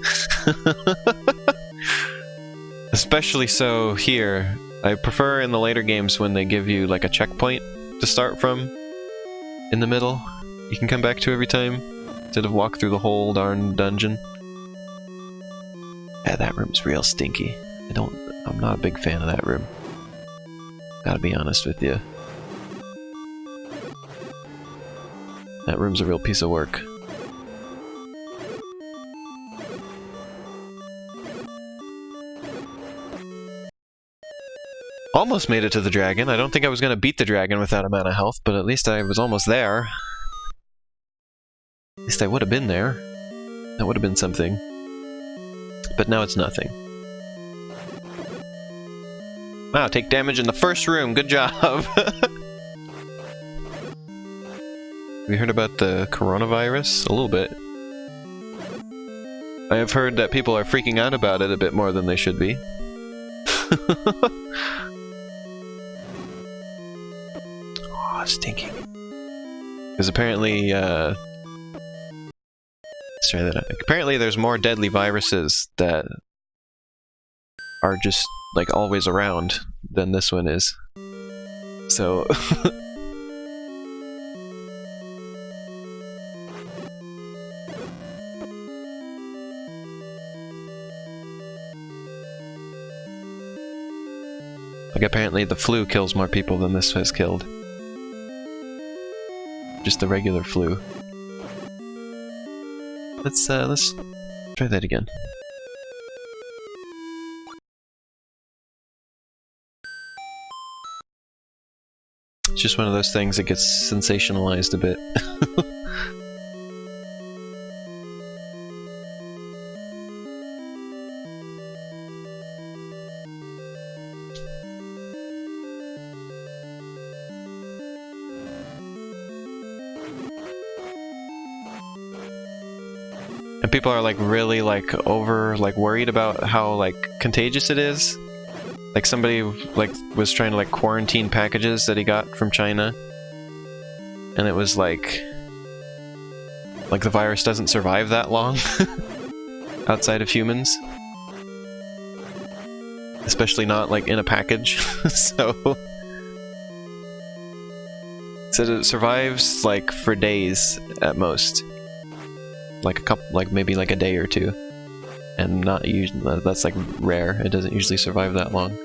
Especially so here. I prefer in the later games when they give you like a checkpoint to start from in the middle. You can come back to every time, instead of walk through the whole darn dungeon. Yeah, that room's real stinky. I'm not a big fan of that room. Gotta be honest with you. That room's a real piece of work. Almost made it to the dragon. I don't think I was gonna beat the dragon with that amount of health, but at least I was almost there. At least I would have been there. That would have been something. But now it's nothing. Wow, take damage in the first room. Good job. Have you heard about the coronavirus? A little bit. I have heard that people are freaking out about it a bit more than they should be. Oh, stinking. Because apparently, let's try that out. Apparently there's more deadly viruses that are just, like, always around than this one is. So... like, apparently the flu kills more people than this has killed. Just the regular flu. Let's try that again. It's just one of those things that gets sensationalized a bit. And people are like really like worried about how like contagious it is. Like somebody like was trying to like quarantine packages that he got from China, and it was like the virus doesn't survive that long outside of humans, especially not like in a package. so it survives like for days at most, like maybe like a day or two, and not usually that's like rare. It doesn't usually survive that long.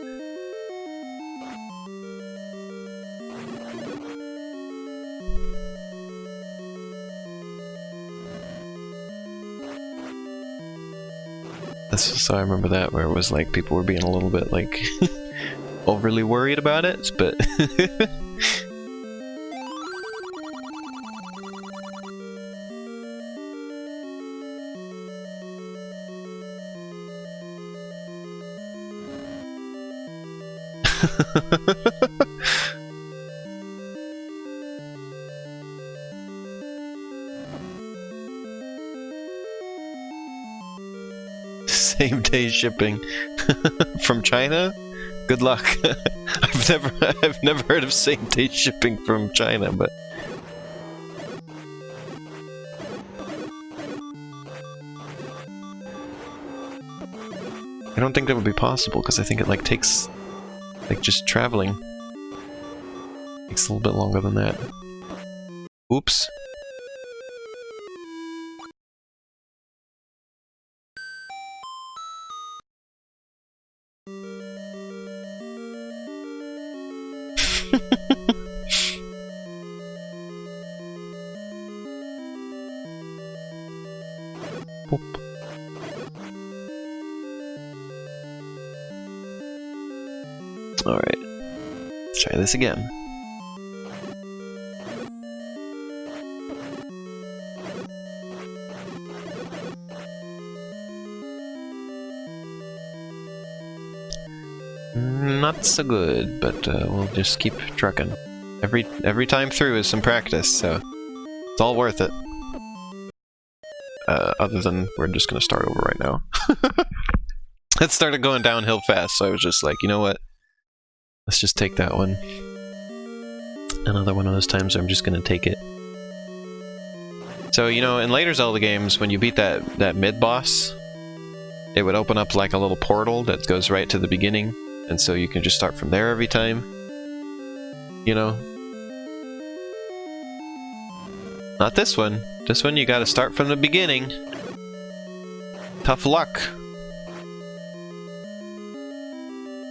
So I remember that, where it was like people were being a little bit like overly worried about it, but same day shipping from China? Good luck. I've never heard of same day shipping from China, but I don't think that would be possible, because I think it like takes like just traveling takes a little bit longer than that. Oops. Alright, let's try this again. Not so good, but we'll just keep trucking. Every time through is some practice, so it's all worth it. Other than we're just gonna start over right now. It started going downhill fast, so I was just like, you know what? Let's just take that one. Another one of those times I'm just gonna take it. So, you know, in later Zelda games, when you beat that mid-boss, it would open up like a little portal that goes right to the beginning, and so you can just start from there every time. You know? Not this one. This one you gotta start from the beginning. Tough luck.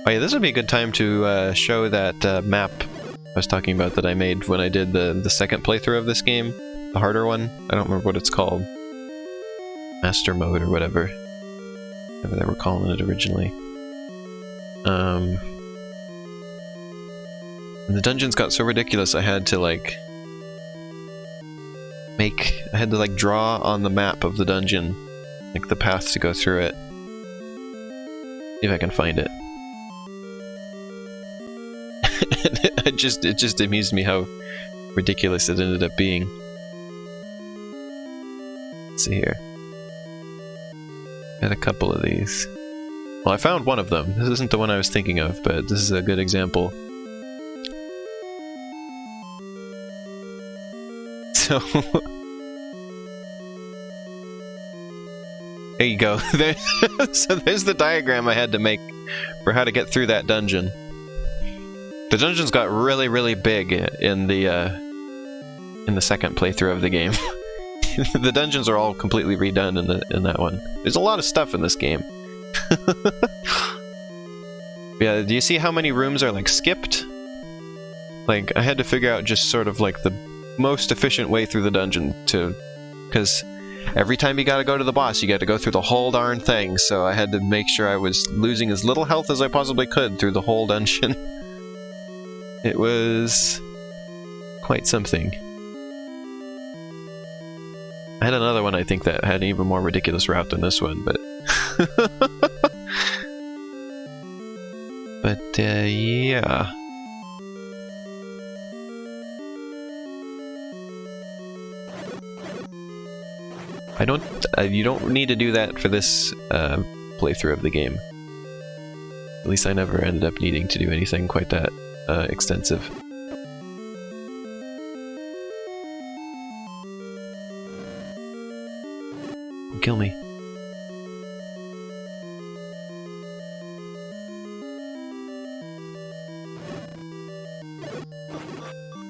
Oh yeah, this would be a good time to show that map I was talking about that I made when I did the second playthrough of this game. The harder one. I don't remember what it's called. Master mode or whatever. Whatever they were calling it originally. And the dungeons got so ridiculous I had to like draw on the map of the dungeon, like the path to go through it. See if I can find it. It just amused me how ridiculous it ended up being. Let's see here. Had a couple of these. Well, I found one of them. This isn't the one I was thinking of, but this is a good example. So there you go. So there's the diagram I had to make for how to get through that dungeon. The dungeons got really, really big in the second playthrough of the game. The dungeons are all completely redone in that one. There's a lot of stuff in this game. Yeah, do you see how many rooms are like skipped? Like, I had to figure out just sort of like the most efficient way through the dungeon because every time you gotta go to the boss, you gotta go through the whole darn thing, so I had to make sure I was losing as little health as I possibly could through the whole dungeon. It was quite something. I had another one, I think, that had an even more ridiculous route than this one, but... but, yeah. You don't need to do that for this playthrough of the game. At least I never ended up needing to do anything quite that extensive. Kill me.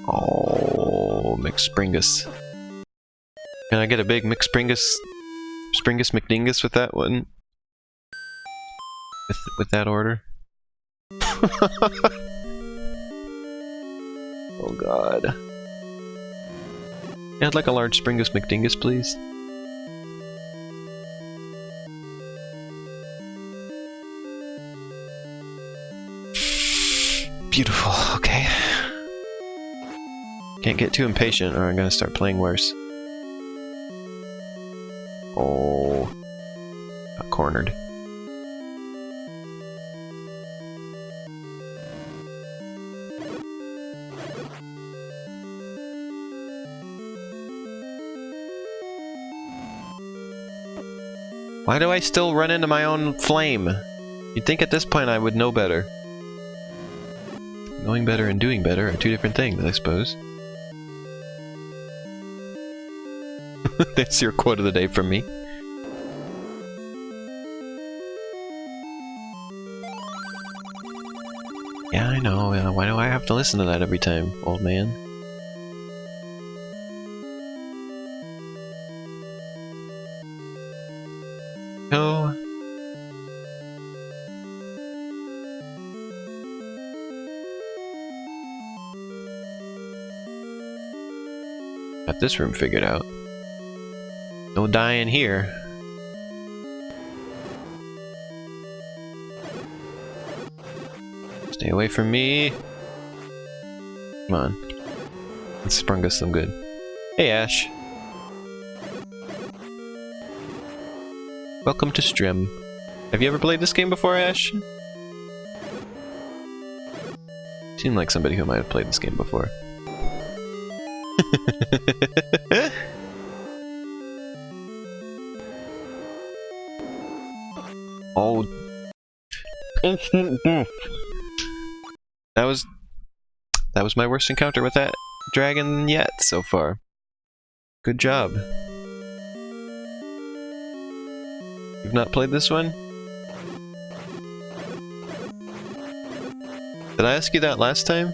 Oh, McSpringus. Can I get a big McSpringus McDingus with that one? With that order? Oh god. Yeah, I'd like a large Springus McDingus, please. Beautiful, okay. Can't get too impatient or I'm gonna start playing worse. Oh, got cornered. Why do I still run into my own flame? You'd think at this point I would know better. Knowing better and doing better are two different things, I suppose. That's your quote of the day from me. Yeah, I know. Why do I have to listen to that every time, old man? Oh. Got this room figured out. No dying here. Stay away from me. Come on. Let's sprung us some good. Hey, Ash. Welcome to Strim. Have you ever played this game before, Ash? Seemed like somebody who might have played this game before. Oh. Instant death. That was my worst encounter with that dragon yet so far. Good job. You've not played this one? Did I ask you that last time?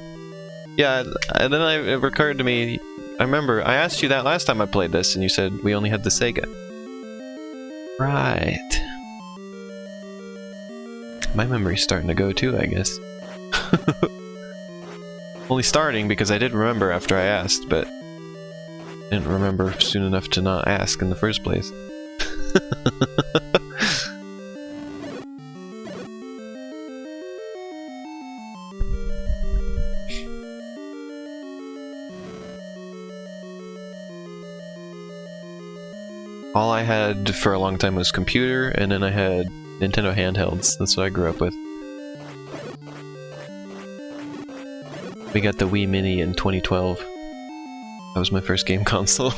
Yeah, and then it occurred to me, I remember, I asked you that last time I played this, and you said we only had the Sega. Right. My memory's starting to go too, I guess. Only starting because I did remember after I asked, but didn't remember soon enough to not ask in the first place. All I had for a long time was computer, and then I had Nintendo handhelds. That's what I grew up with. We got the Wii Mini in 2012. That was my first game console.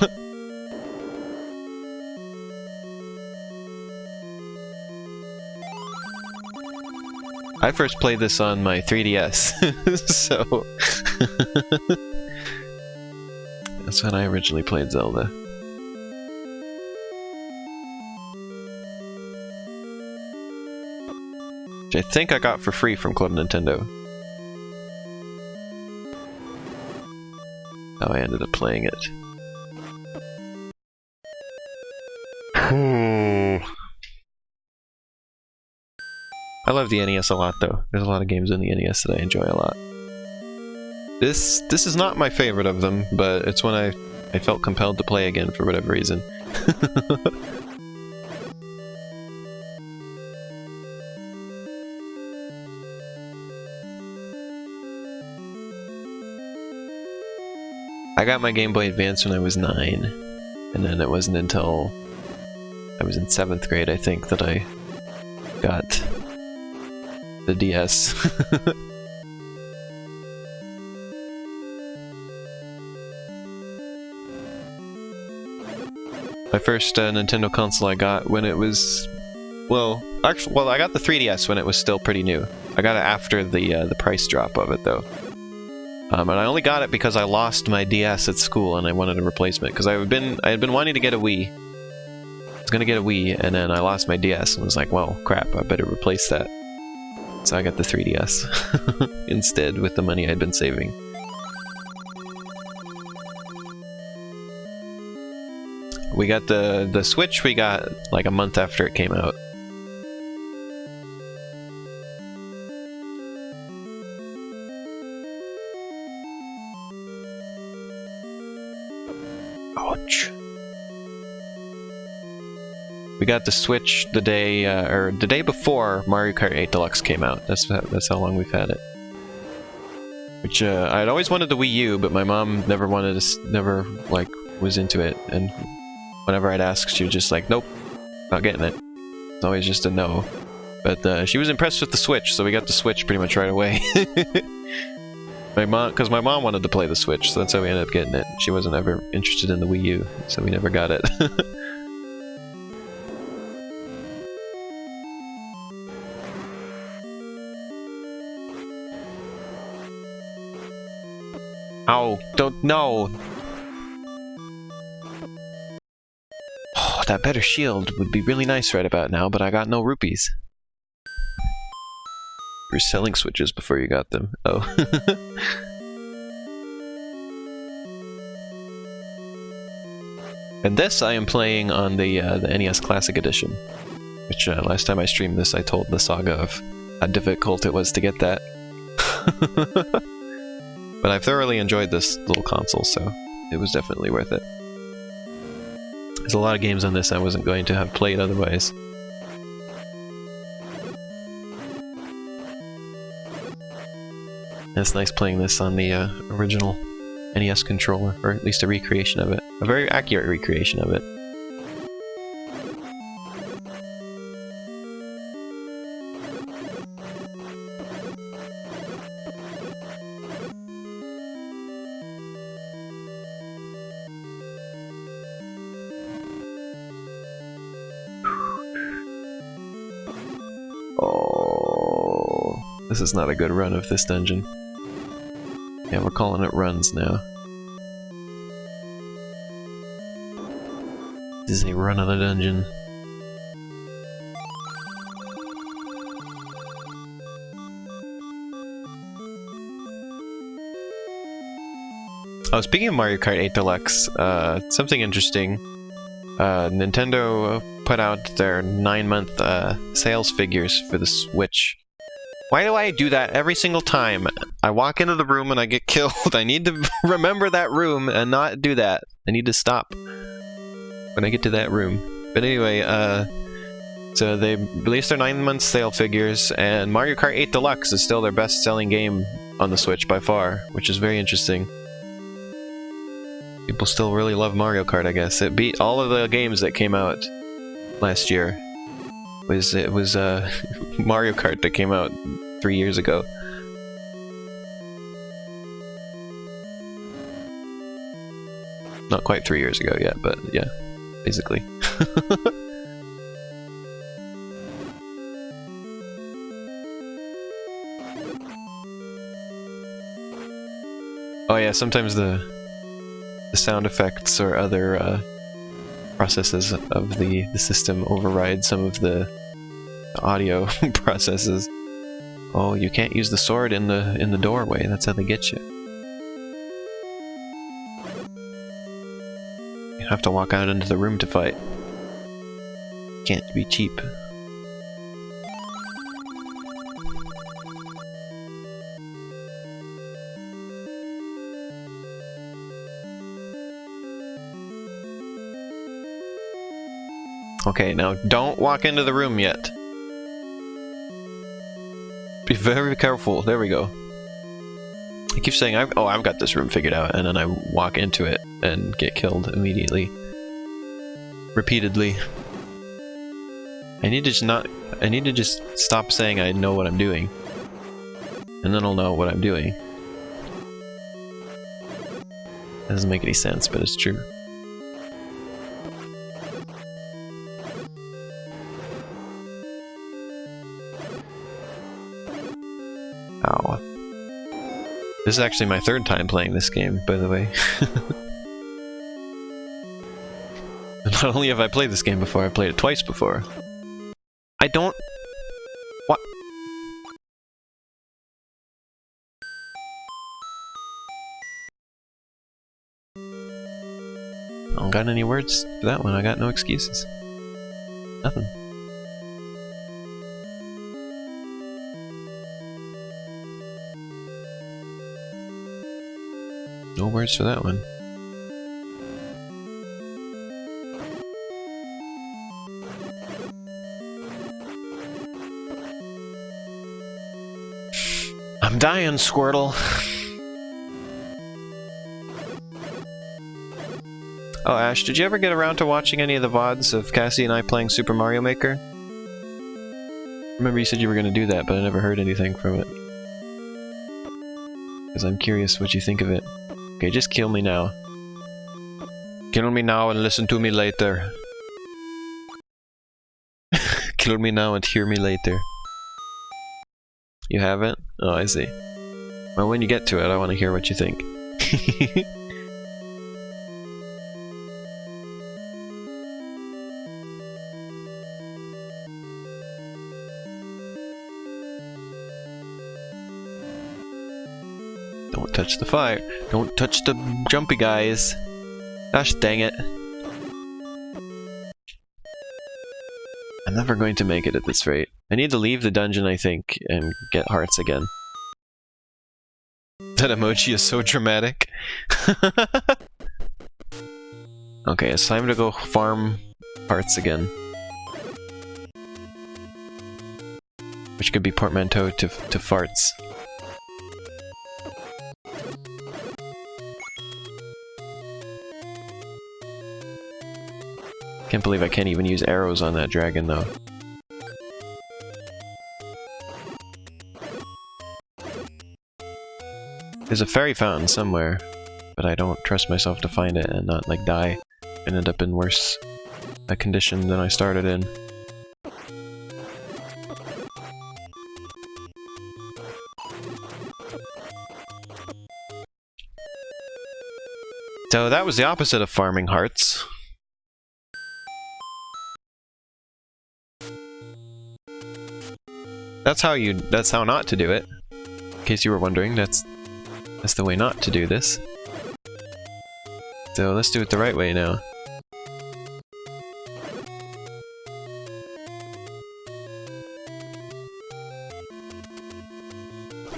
I first played this on my 3DS, so... That's when I originally played Zelda. Which I think I got for free from Club Nintendo. How I ended up playing it. I love the NES a lot, though. There's a lot of games in the NES that I enjoy a lot. This is not my favorite of them, but it's one I felt compelled to play again for whatever reason. I got my Game Boy Advance when I was 9, and then it wasn't until I was in 7th grade, I think, that I got the DS. My first Nintendo console I got when it was, well, I got the 3DS when it was still pretty new. I got it after the price drop of it, though. And I only got it because I lost my DS at school and I wanted a replacement, because I had been wanting to get a Wii. I was gonna get a Wii, and then I lost my DS and was like, well, crap, I better replace that. So I got the 3DS instead with the money I'd been saving. We got the Switch, we got like a month after it came out. Ouch. We got the Switch the day before Mario Kart 8 Deluxe came out. That's how long we've had it. Which I'd always wanted the Wii U, but my mom never like was into it, and whenever I'd ask, she was just like, nope, not getting it. It's always just a no. But she was impressed with the Switch, so we got the Switch pretty much right away. Because my mom wanted to play the Switch, so that's how we ended up getting it. She wasn't ever interested in the Wii U, so we never got it. Oh, don't, no! Oh, that better shield would be really nice right about now, but I got no rupees. You were selling Switches before you got them. Oh. And this I am playing on the NES Classic Edition, which last time I streamed this I told the saga of how difficult it was to get that. But I've thoroughly enjoyed this little console, so it was definitely worth it. There's a lot of games on this I wasn't going to have played otherwise. And it's nice playing this on the original NES controller, or at least a recreation of it. A very accurate recreation of it. Oh, this is not a good run of this dungeon. Yeah, we're calling it runs now. This is a run of the dungeon. Oh, speaking of Mario Kart 8 Deluxe, something interesting. Nintendo put out their 9-month sales figures for the Switch. Why do I do that every single time? I walk into the room and I get killed. I need to remember that room and not do that. I need to stop when I get to that room. But anyway, so they released their 9-month sale figures, and Mario Kart 8 Deluxe is still their best-selling game on the Switch by far, which is very interesting. People still really love Mario Kart, I guess. It beat all of the games that came out last year. It was Mario Kart that came out 3 years ago. Not quite 3 years ago yet, but yeah, basically. Oh yeah, sometimes the sound effects or other processes of the system override some of the audio processes. Oh, you can't use the sword in the doorway. That's how they get you. You have to walk out into the room to fight. Can't be cheap. Okay, now don't walk into the room yet. Be very careful. There we go. I keep saying, I've got this room figured out, and then I walk into it and get killed immediately. Repeatedly. I need to just stop saying I know what I'm doing. And then I'll know what I'm doing. That doesn't make any sense, but it's true. Ow. This is actually my third time playing this game, by the way. Not only have I played this game before, I've played it twice before. I don't... What? I don't got any words for that one. I got no excuses. Nothing. No words for that one. I'm dying, Squirtle. Oh, Ash, did you ever get around to watching any of the VODs of Cassie and I playing Super Mario Maker? Remember you said you were going to do that, but I never heard anything from it. Because I'm curious what you think of it. Okay, just kill me now. Kill me now and listen to me later. Kill me now and hear me later. You haven't? Oh, I see. Well, when you get to it, I want to hear what you think. Don't touch the fire. Don't touch the jumpy guys. Gosh dang it. I'm never going to make it at this rate. I need to leave the dungeon, I think, and get hearts again. That emoji is so dramatic. Okay, it's time to go farm hearts again. Which could be portmanteau to farts. Can't believe I can't even use arrows on that dragon, though. There's a fairy fountain somewhere, but I don't trust myself to find it and not, like, die and end up in worse a condition than I started in. So that was the opposite of farming hearts. That's how not to do it. In case you were wondering, that's the way not to do this. So let's do it the right way now.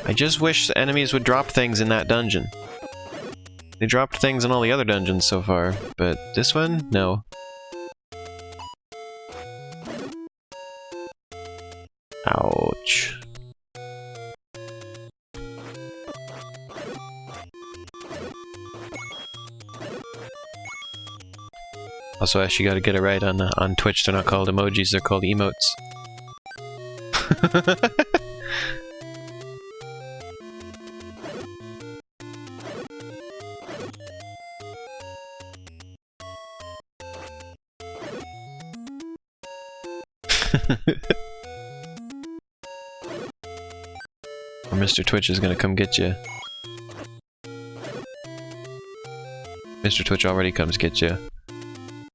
I just wish the enemies would drop things in that dungeon. They dropped things in all the other dungeons so far, but this one, no. Ouch. Also, Ash, you gotta get it right on Twitch. They're not called emojis, they're called emotes. Or Mr. Twitch is gonna come get you. Mr. Twitch already comes get you.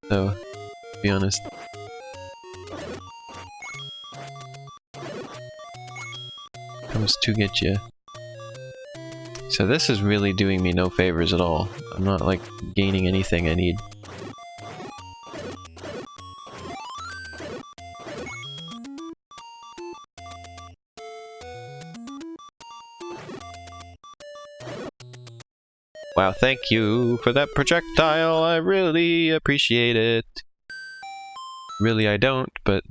So, to be honest. Comes to get you. So this is really doing me no favors at all. I'm not, like, gaining anything I need. Wow, thank you for that projectile, I really appreciate it. Really, I don't, but...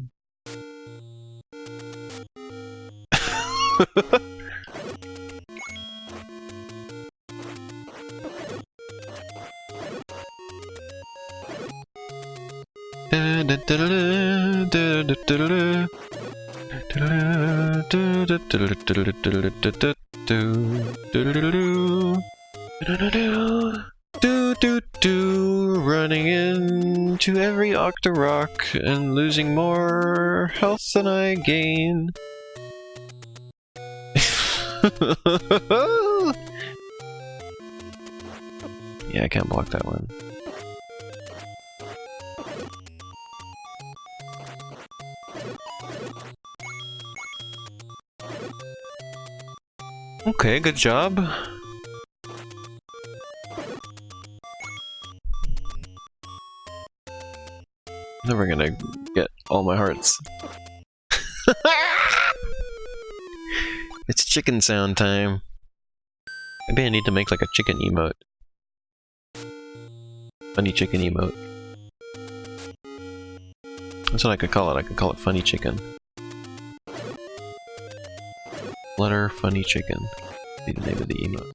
Running into every Octorock and losing more health than I gain. Yeah, I can't block that one. Okay, good job. Never gonna get all my hearts. It's chicken sound time. Maybe I need to make like a chicken emote. Funny chicken emote. That's what I could call it. I could call it funny chicken. Flutter funny chicken. Be the name of the emote.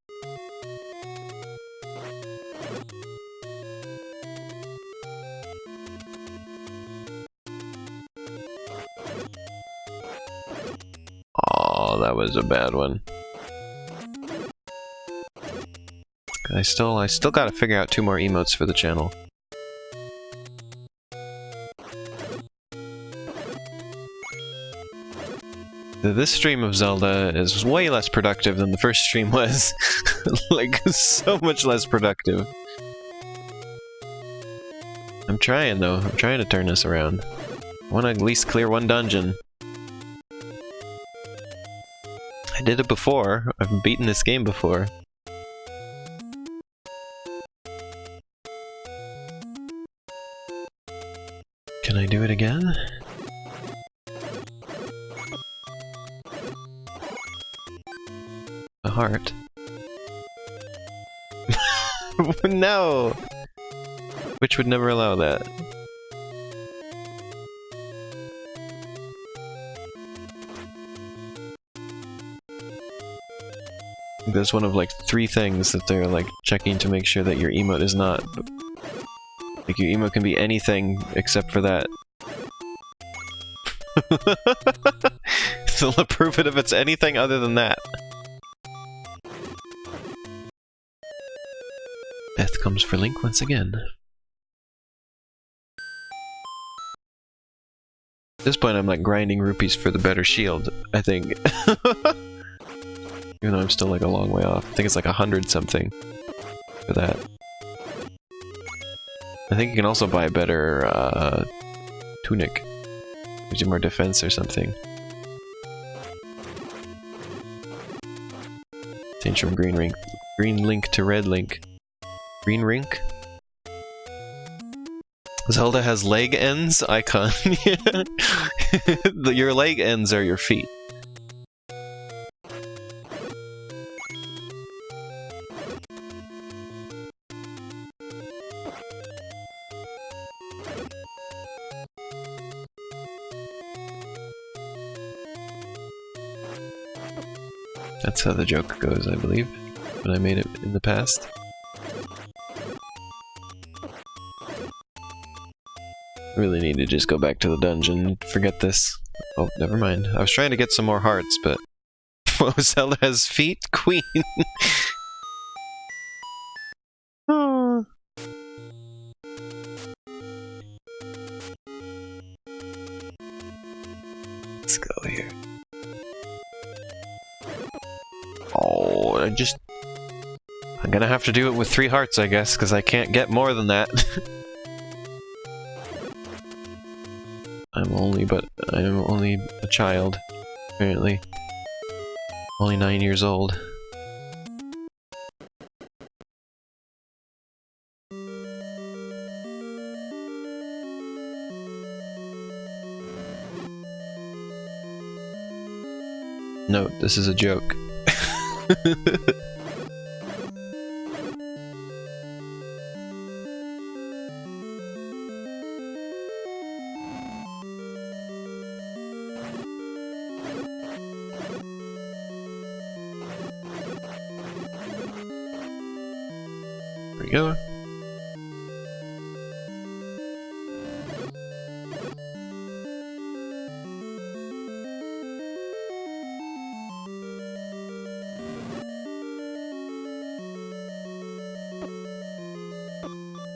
Oh, that was a bad one. I still gotta figure out 2 more emotes for the channel. This stream of Zelda is way less productive than the first stream was. Like, so much less productive. I'm trying, though. I'm trying to turn this around. I want to at least clear 1 dungeon. I did it before. I've beaten this game before. Can I do it again? A heart. No! Which would never allow that. That's one of like 3 things that they're like checking to make sure that your emote is not... Like your emote can be anything except for that. They'll approve it if it's anything other than that. Death comes for Link once again. At this point I'm like grinding rupees for the better shield, I think. Even though I'm still like a long way off. I think it's like 100 something for that. I think you can also buy a better tunic. Gives you more defense or something. Change from green link to red link. Green rink? Zelda has leg ends? Icon. Your leg ends are your feet. That's how the joke goes, I believe, when I made it in the past. Really need to just go back to the dungeon. Forget this. Oh, never mind. I was trying to get some more hearts, but... Oh, Zelda has feet? Queen! Oh. Let's go here. Oh, I'm gonna have to do it with 3 hearts, I guess, because I can't get more than that. I'm only a child, apparently. Only 9 years old. Note, this is a joke. go.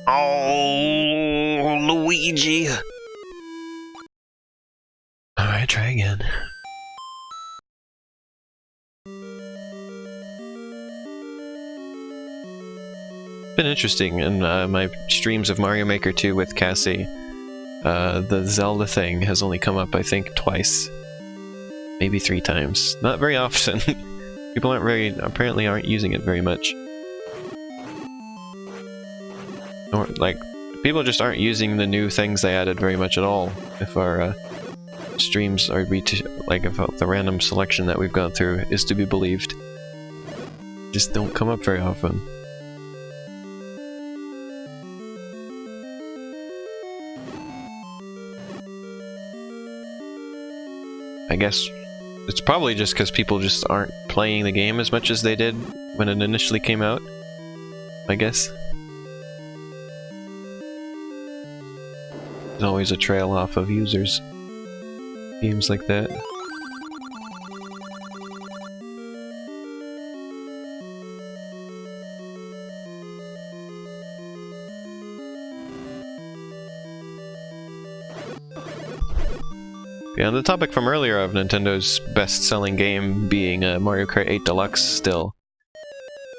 Oh, Luigi! Alright, try again. It's been interesting in my streams of Mario Maker 2 with Cassie. The Zelda thing has only come up, I think, twice. Maybe 3 times. Not very often. People apparently aren't using it very much. Or, like, people just aren't using the new things they added very much at all. If our streams are like, if the random selection that we've gone through is to be believed. Just don't come up very often. I guess it's probably just because people just aren't playing the game as much as they did when it initially came out, I guess. There's always a trail off of users. Games like that. Yeah, on the topic from earlier of Nintendo's best-selling game being Mario Kart 8 Deluxe still.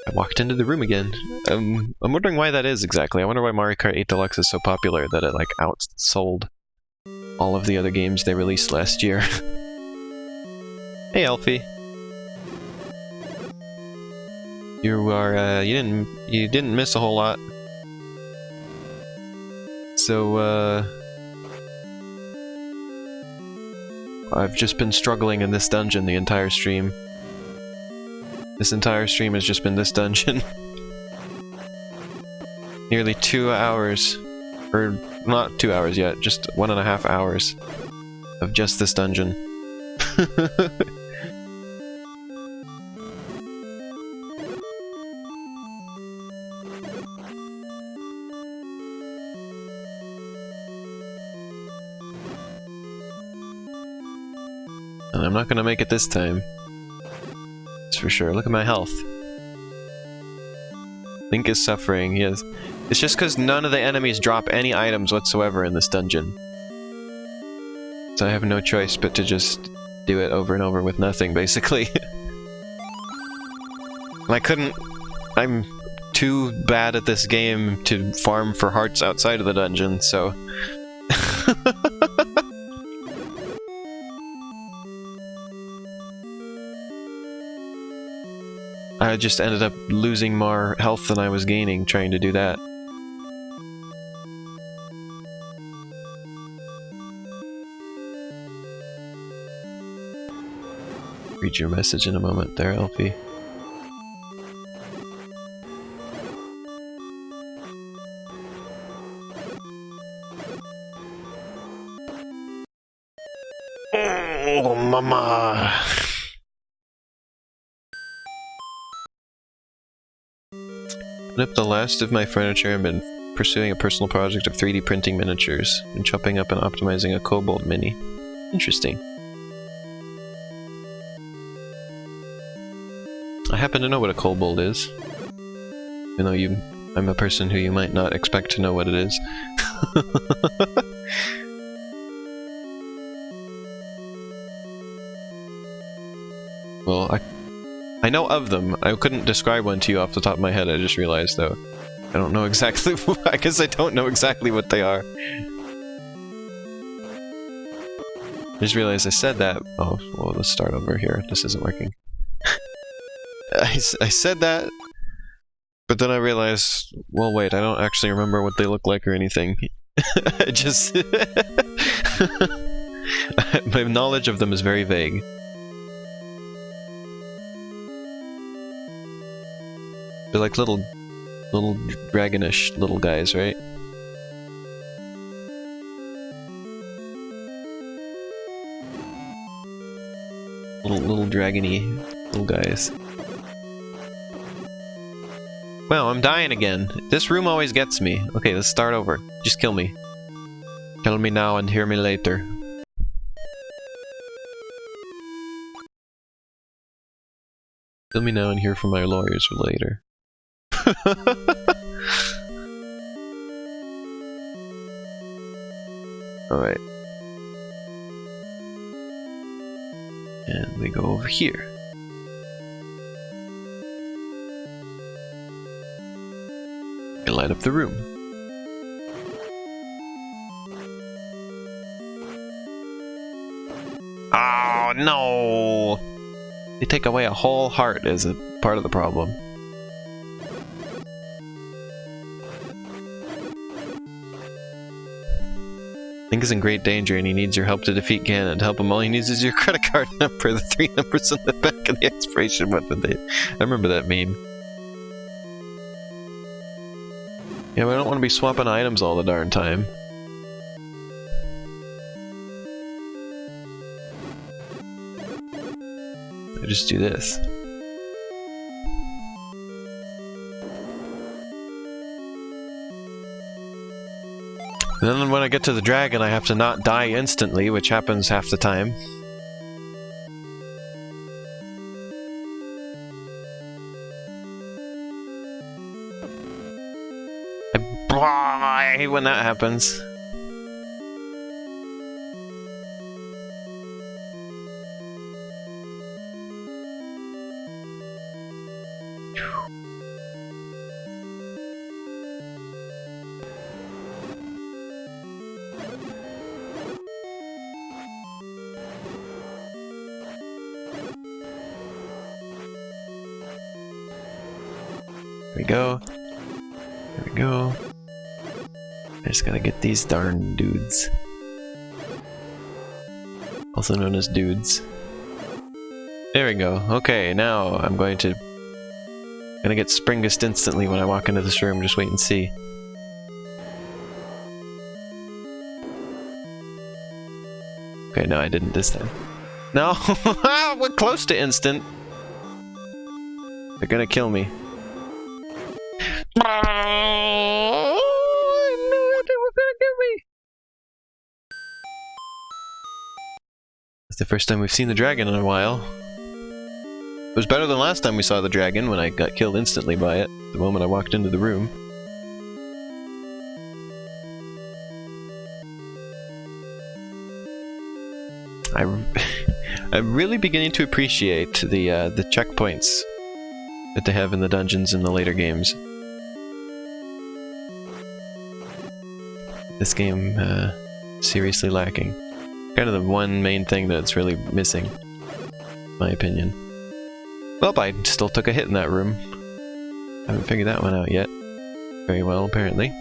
I walked into the room again. I'm wondering why that is exactly. I wonder why Mario Kart 8 Deluxe is so popular that it like outsold all of the other games they released last year. Hey Elfie. You are you didn't miss a whole lot. So I've just been struggling in this dungeon the entire stream. This entire stream has just been this dungeon. Nearly 2 hours. Or, not 2 hours yet, just 1.5 hours of just this dungeon. And I'm not gonna make it this time. That's for sure. Look at my health. Link is suffering, yes. It's just because none of the enemies drop any items whatsoever in this dungeon. So I have no choice but to just do it over and over with nothing, basically. And I couldn't... I'm too bad at this game to farm for hearts outside of the dungeon, so... I just ended up losing more health than I was gaining trying to do that. Read your message in a moment there, Elfie. Oh, mama! Put up the last of my furniture and been pursuing a personal project of 3D printing miniatures and chopping up and optimizing a Kobold Mini. Interesting. I happen to know what a Kobold is. Even though I'm a person who you might not expect to know what it is. Well, I know of them. I couldn't describe one to you off the top of my head, I just realized, though. I don't know exactly... I guess I don't know exactly what they are. I just realized I said that... Oh, well, let's start over here. This isn't working. I said that, but then I realized... Well, wait, I don't actually remember what they look like or anything. I just... My knowledge of them is very vague. They're like little dragonish little guys, right? Little dragony little guys. Wow, I'm dying again. This room always gets me. Okay, let's start over. Just kill me. Kill me now and hear me later. Kill me now and hear from my lawyers later. Alright. And we go over here. And light up the room. Oh no! They take away a whole heart as a part of the problem. Link is in great danger and he needs your help to defeat Ganon. To help him, all he needs is your credit card number, the 3 numbers on the back of the expiration weapon date. I remember that meme. Yeah, we don't want to be swapping items all the darn time. I just do this. And then when I get to the dragon, I have to not die instantly, which happens half the time. I hate when that happens. There we go. There we go. I just gotta get these darn dudes. Also known as dudes. There we go. Okay, now I'm gonna get Springest instantly when I walk into this room. Just wait and see. Okay, no, I didn't this time. No! We're close to instant! They're gonna kill me. It's the first time we've seen the dragon in a while. It was better than last time we saw the dragon when I got killed instantly by it, the moment I walked into the room. I'm really beginning to appreciate the checkpoints that they have in the dungeons in the later games. This game, seriously lacking. Kind of the one main thing that's really missing, in my opinion. Well, I still took a hit in that room. Haven't figured that one out yet. Very well, apparently.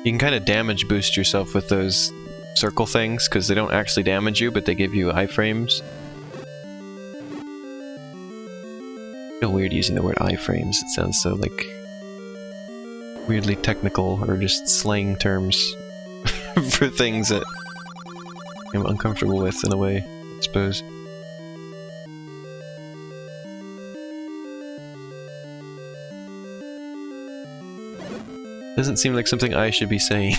You can kind of damage boost yourself with those circle things, because they don't actually damage you, but they give you iframes. I feel weird using the word iframes. It sounds so, like, weirdly technical, or just slang terms for things that I'm uncomfortable with, in a way, I suppose. Doesn't seem like something I should be saying.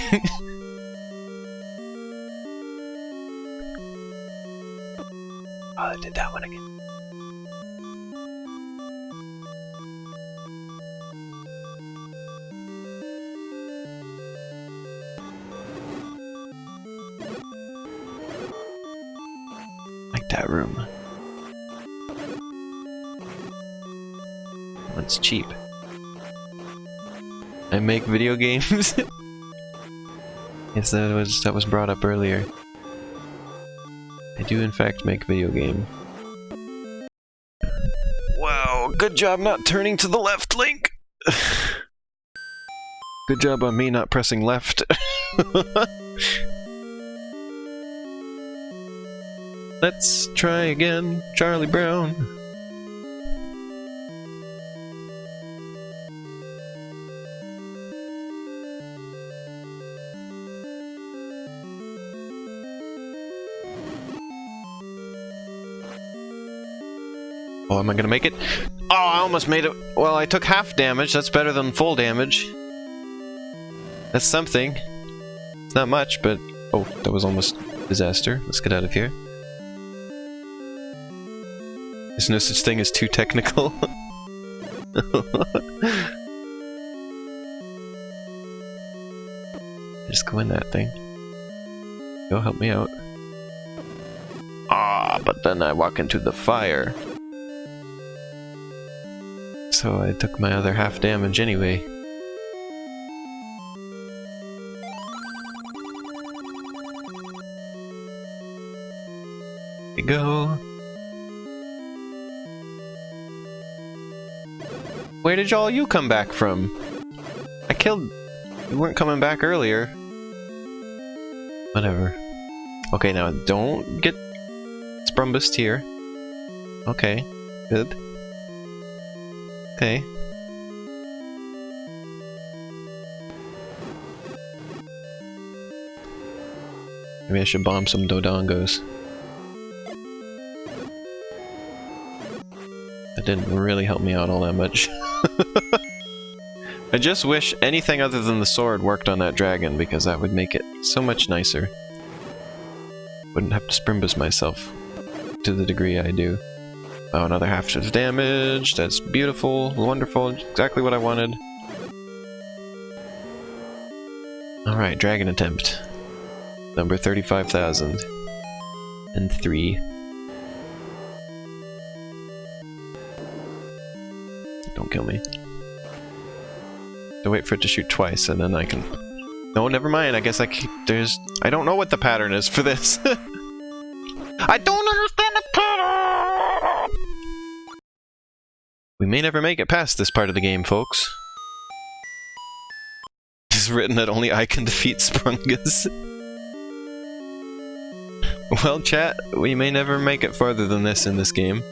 Oh, I did that one again. Like that room. That one's cheap. I make video games? Yes, that was brought up earlier. I do in fact make video game. Wow, good job not turning to the left, Link! Good job on me not pressing left. Let's try again, Charlie Brown. Oh, am I gonna make it? Oh, I almost made it. Well, I took half damage. That's better than full damage. That's something. It's not much, but... Oh, that was almost disaster. Let's get out of here. There's no such thing as too technical. Just go in that thing. Go help me out. Ah, but then I walk into the fire. So I took my other half damage anyway. Here we go. Where did all you come back from? I killed... You weren't coming back earlier. Whatever. Okay, now don't get Sprumbused here. Okay, good. Okay. Maybe I should bomb some Dodongos. That didn't really help me out all that much. I just wish anything other than the sword worked on that dragon, because that would make it so much nicer. Wouldn't have to Sprimbus myself to the degree I do. Oh, another half of damage. That's beautiful, wonderful, exactly what I wanted. Alright, dragon attempt. Number 35,003. Don't kill me. To wait for it to shoot twice, and then I can... No, never mind. I guess I don't know what the pattern is for this. I don't understand the pattern! We may never make it past this part of the game, folks. It's written that only I can defeat Sprungus. Well, chat, we may never make it farther than this in this game.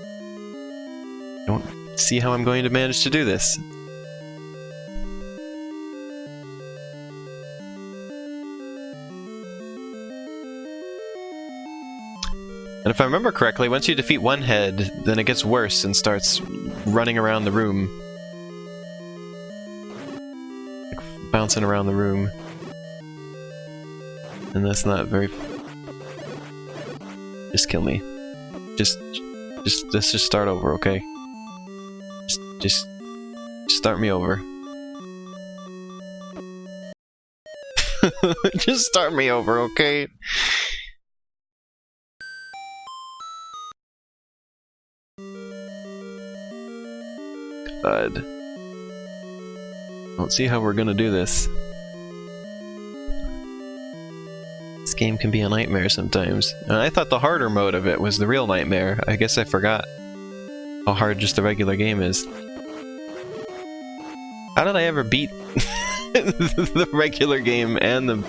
Don't see how I'm going to manage to do this. And if I remember correctly, once you defeat one head, then it gets worse and starts running around the room. Like, bouncing around the room. And that's not very... Just kill me. Let's just start over, okay? Just start me over. Just start me over, okay? God. Don't see how we're gonna do this. This game can be a nightmare sometimes. And I thought the harder mode of it was the real nightmare. I guess I forgot how hard just the regular game is. How did I ever beat the regular game and the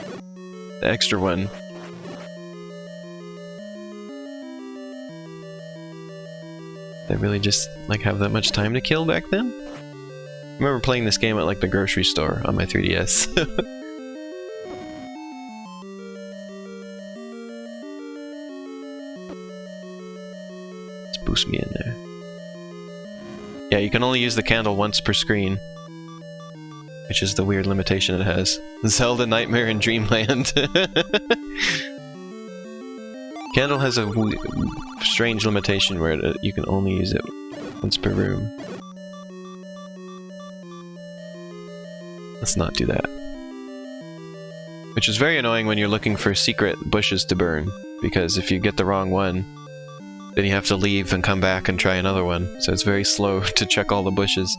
extra one? Did I really just like have that much time to kill back then? I remember playing this game at like the grocery store on my 3DS. Let's boost me in there. Yeah, you can only use the candle once per screen, which is the weird limitation it has. Zelda Nightmare in Dreamland. Candle has a strange limitation where you can only use it once per room. Let's not do that. Which is very annoying when you're looking for secret bushes to burn, because if you get the wrong one, then you have to leave and come back and try another one, so it's very slow to check all the bushes.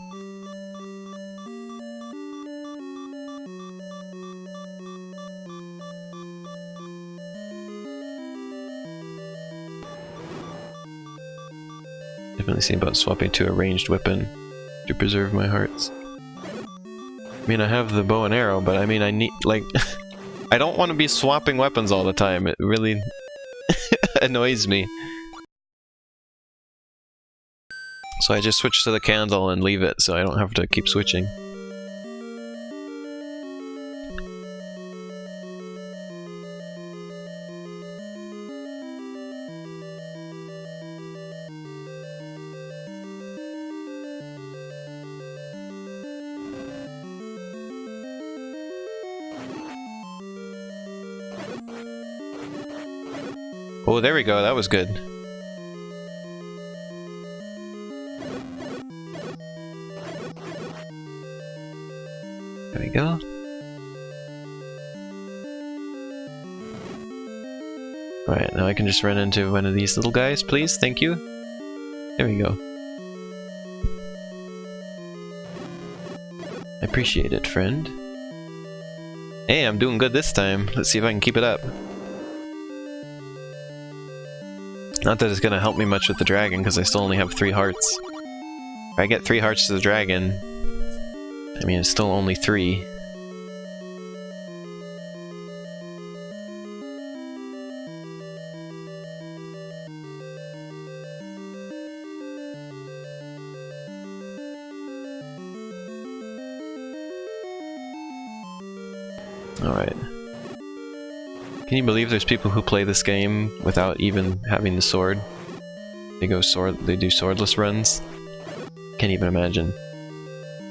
Definitely see about swapping to a ranged weapon to preserve my hearts. I mean, I have the bow and arrow, but I mean, I need, like, I don't want to be swapping weapons all the time. It really annoys me. So I just switch to the candle and leave it, so I don't have to keep switching. Oh, there we go. That was good. There we go. Alright, now I can just run into one of these little guys, please. Thank you. There we go. I appreciate it, friend. Hey, I'm doing good this time. Let's see if I can keep it up. Not that it's gonna help me much with the dragon, because I still only have 3 hearts. If I get 3 hearts to the dragon, I mean, it's still only 3. Alright. Can you believe there's people who play this game without even having the sword? They do swordless runs? Can't even imagine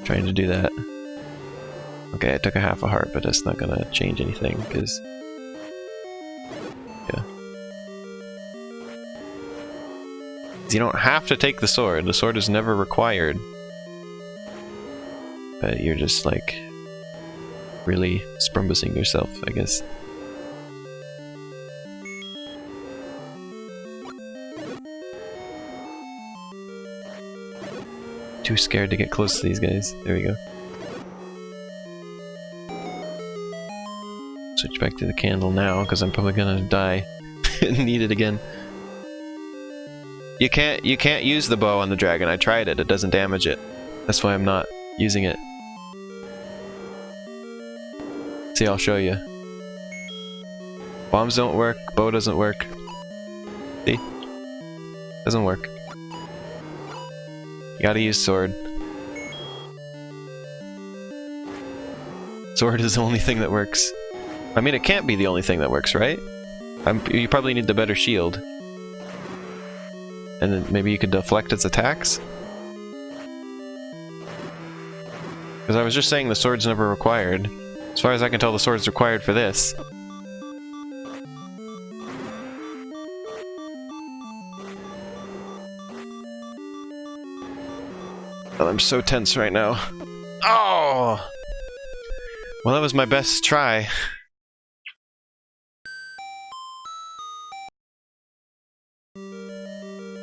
trying to do that. Okay, I took a half a heart, but that's not gonna change anything, because... yeah. You don't have to take the sword is never required. But you're just like... really sprumbusing yourself, I guess. Too scared to get close to these guys. There we go. Switch back to the candle now, because I'm probably gonna die and need it again. You can't use the bow on the dragon. I tried it. It doesn't damage it. That's why I'm not using it. See, I'll show you. Bombs don't work. Bow doesn't work. See? Doesn't work. You gotta use sword. Sword is the only thing that works. I mean, it can't be the only thing that works, right? You probably need the better shield. And then maybe you could deflect its attacks? Because I was just saying the sword's never required. As far as I can tell, the sword's required for this. Oh, I'm so tense right now. Oh! Well, that was my best try.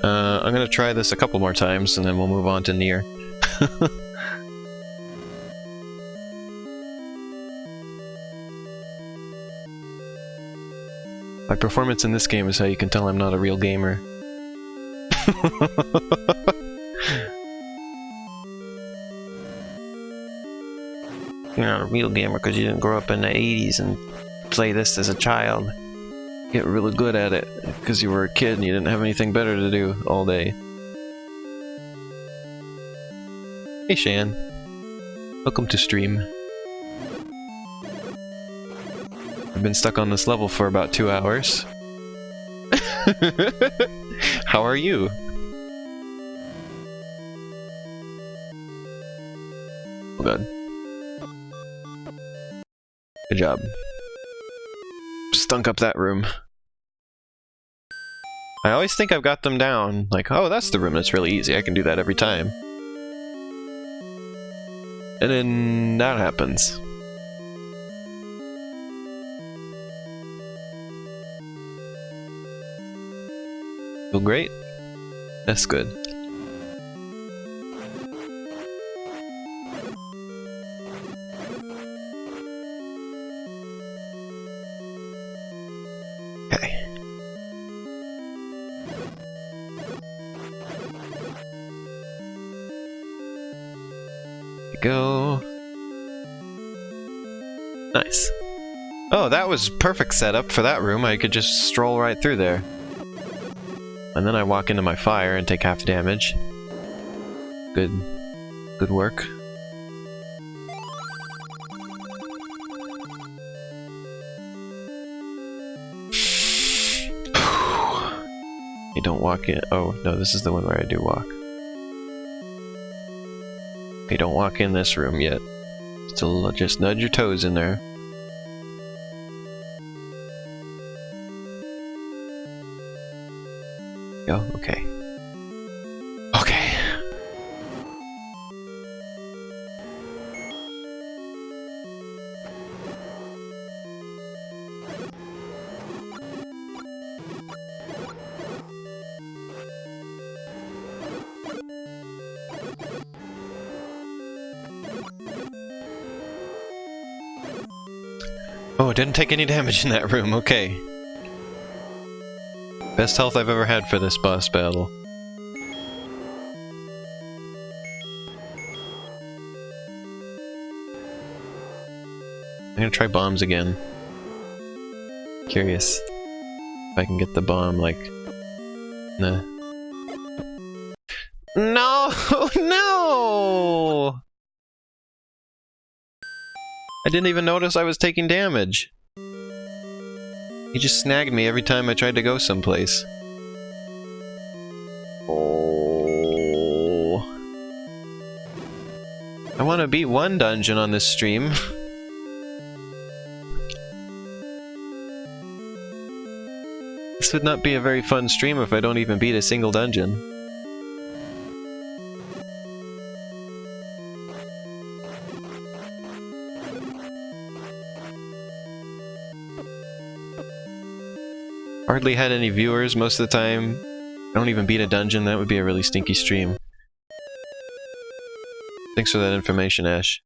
I'm gonna try this a couple more times, and then we'll move on to Nier. My performance in this game is how you can tell I'm not a real gamer. You're not a real gamer because you didn't grow up in the 80s and play this as a child. Get really good at it because you were a kid and you didn't have anything better to do all day. Hey Shan. Welcome to stream. I've been stuck on this level for about 2 hours. How are you? Oh god. Good job. Stunk up that room. I always think I've got them down. Like, oh, that's the room that's really easy. I can do that every time. And then that happens. Feel great? That's good. Okay. Here we go. Nice. Oh, that was perfect setup for that room. I could just stroll right through there. And then I walk into my fire and take half damage. Good work. You don't walk in. Oh, no, this is the one where I do walk. Okay, don't walk in this room yet. Still just nudge your toes in there. Go. Okay. Okay. Oh, didn't take any damage in that room. Okay. Best health I've ever had for this boss battle. I'm gonna try bombs again. Curious if I can get the bomb, like... Nah. No! No! I didn't even notice I was taking damage. He just snagged me every time I tried to go someplace. Oh. I want to beat one dungeon on this stream. This would not be a very fun stream if I don't even beat a single dungeon. Hardly had any viewers most of the time. I don't even beat a dungeon. That would be a really stinky stream. Thanks for that information, Ash.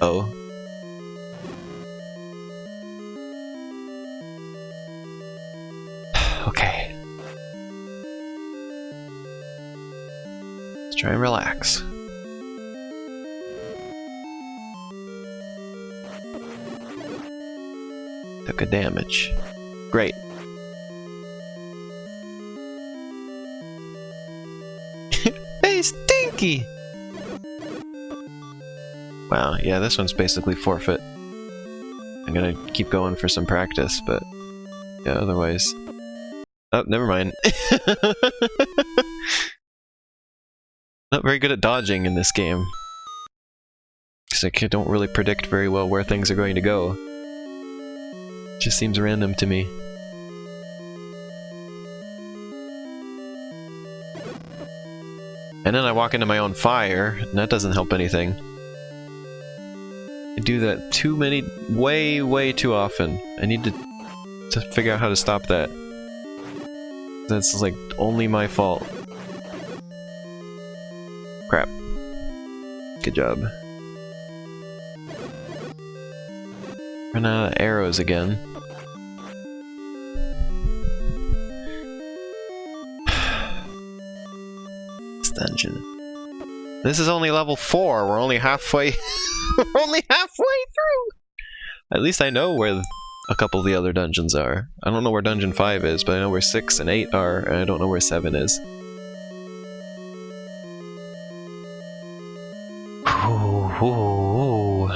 Oh. Okay. Let's try and relax. Took a damage. Great. Hey, Stinky! Wow, yeah, this one's basically forfeit. I'm gonna keep going for some practice, but... yeah, otherwise... Oh, never mind. Not very good at dodging in this game. Because I don't really predict very well where things are going to go. Just seems random to me. And then I walk into my own fire, and that doesn't help anything. I do that way too often. I need to figure out how to stop that. That's like only my fault. Crap. Good job. Run out of arrows again. This dungeon. This is only level 4. We're only halfway. We're only halfway through. At least I know where a couple of the other dungeons are. I don't know where Dungeon 5 is, but I know where 6 and 8 are, and I don't know where 7 is. Ooh.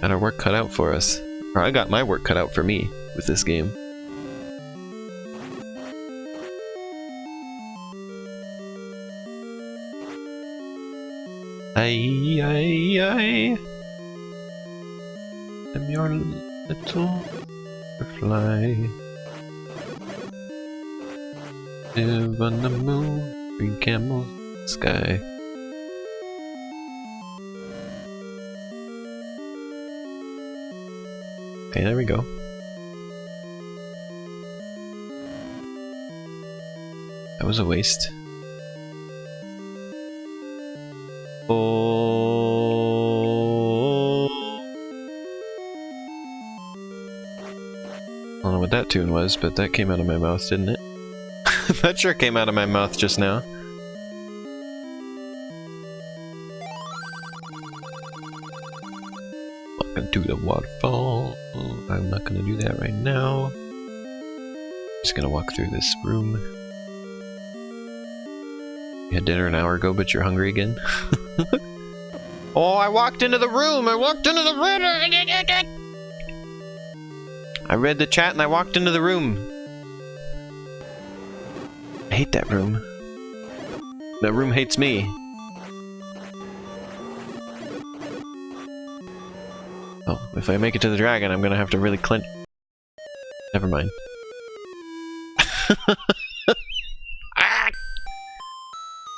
Got our work cut out for us. Or I got my work cut out for me with this game. I am your little butterfly. Live on the moon, green camel sky. Okay, there we go. That was a waste. Oh. I don't know what that tune was, but that came out of my mouth, didn't it? That sure came out of my mouth just now. Walking to the waterfall. I'm not gonna do that right now. Just gonna walk through this room. You had dinner an hour ago, but you're hungry again? Oh, I walked into the room! I walked into the room! I read the chat and I walked into the room. I hate that room. That room hates me. Oh, if I make it to the dragon, I'm gonna have to really clench. Never mind. Ah!